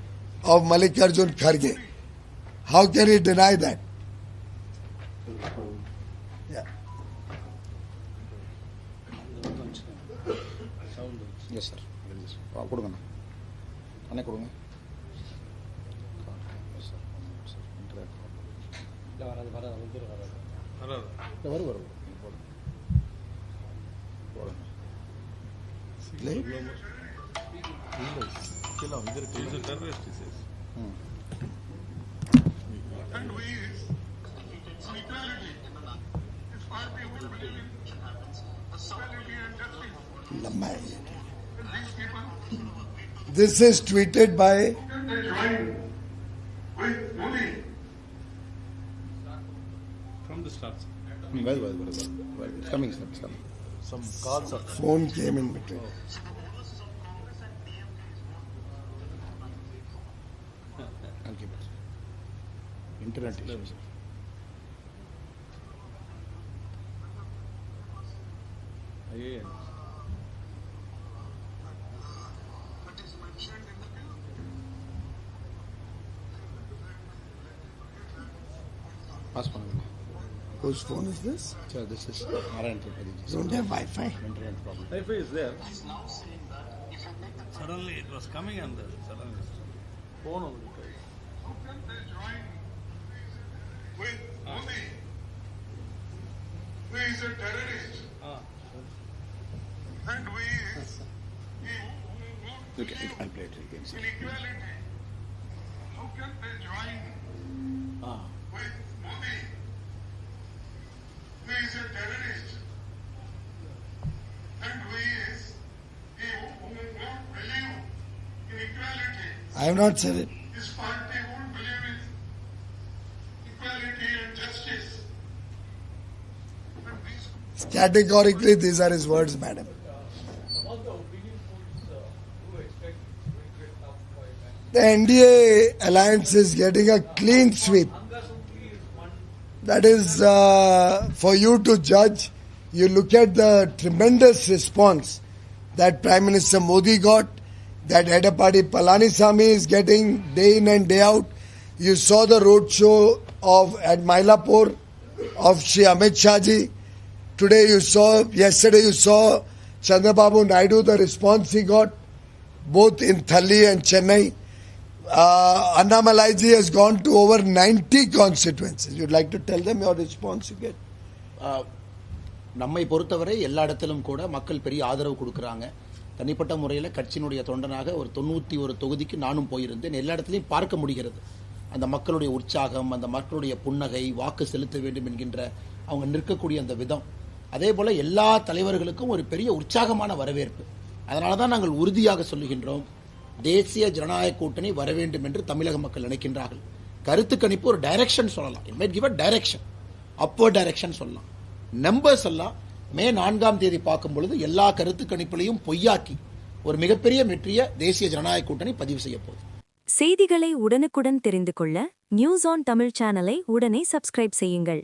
of Mallikarjun Kharge. How can he deny that? Yeah. Yes, sir. கொடுங்க அண்ணே கொடுங்க. வரும் This is tweeted by from the start. Well. It's coming, sir. It's coming. Some calls are phone came in between. I'll keep it. Internet issues. again. Pass பண்ணுங்க. Whose phone is this? Sir, this is Narayan Tripathi. Don't have Wi-Fi. Internet problem. Wi-Fi is there. Suddenly it was coming and suddenly phone only. With Modi, who is a terrorist, and we Okay, I'll play it again. Sir. inequality. How can they join with Modi, who is a terrorist, and we who won't believe in equality? I have not said it. His party won't believe in equality and justice. And these Categorically, these are his words, madam. Among the opinion polls, who expect will get tough fight? The NDA alliance is getting a clean sweep. Angasumki is one. That is for you to judge. You look at the tremendous response that Prime Minister Modi got, that Edapadi Palanisamy is getting day in and day out. You saw the roadshow at Mylapore of Shri Amit Shah ji. Yesterday you saw Chandrababu Naidu, the response he got, both in Thalli and Chennai. Annamalai ji has gone to over 90 constituencies. You'd like to tell them your response you get? நம்மை பொறுத்தவரை எல்லா இடத்திலும் கூட மக்கள் பெரிய ஆதரவு கொடுக்குறாங்க. தனிப்பட்ட முறையில் கட்சியினுடைய தொண்டனாக ஒரு 91 தொகுதிக்கு நானும் போயிருந்தேன். எல்லா இடத்துலையும் பார்க்க முடிகிறது அந்த மக்களுடைய உற்சாகம், அந்த மக்களுடைய புன்னகை, வாக்கு செலுத்த வேண்டும் என்கின்ற அவங்க நிற்கக்கூடிய அந்த விதம். அதே போல எல்லா தலைவர்களுக்கும் ஒரு பெரிய உற்சாகமான வரவேற்பு. அதனால தான் நாங்கள் உறுதியாக சொல்லுகின்றோம், தேசிய ஜனநாயக கூட்டணி வர வேண்டும் என்று தமிழக மக்கள் நினைக்கின்றார்கள். கருத்து கணிப்பு ஒரு டைரக்ஷன் சொல்லலாம். It might give a direction, upward direction சொல்லலாம். நம்பர்ஸ் எல்லாம் மே 4ஆம் தேதி பார்க்கும் பொழுது எல்லா கருத்து கணிப்புகளையும் பொய்யாக்கி ஒரு மிகப்பெரிய வெற்றியை தேசிய ஜனநாயக கூட்டணி பதிவு செய்ய போகுது. செய்திகளை உடனுக்குடன் தெரிந்து கொள்ள நியூஸ் ஆன் தமிழ் சேனலை உடனே சப்ஸ்கிரைப் செய்யுங்கள்.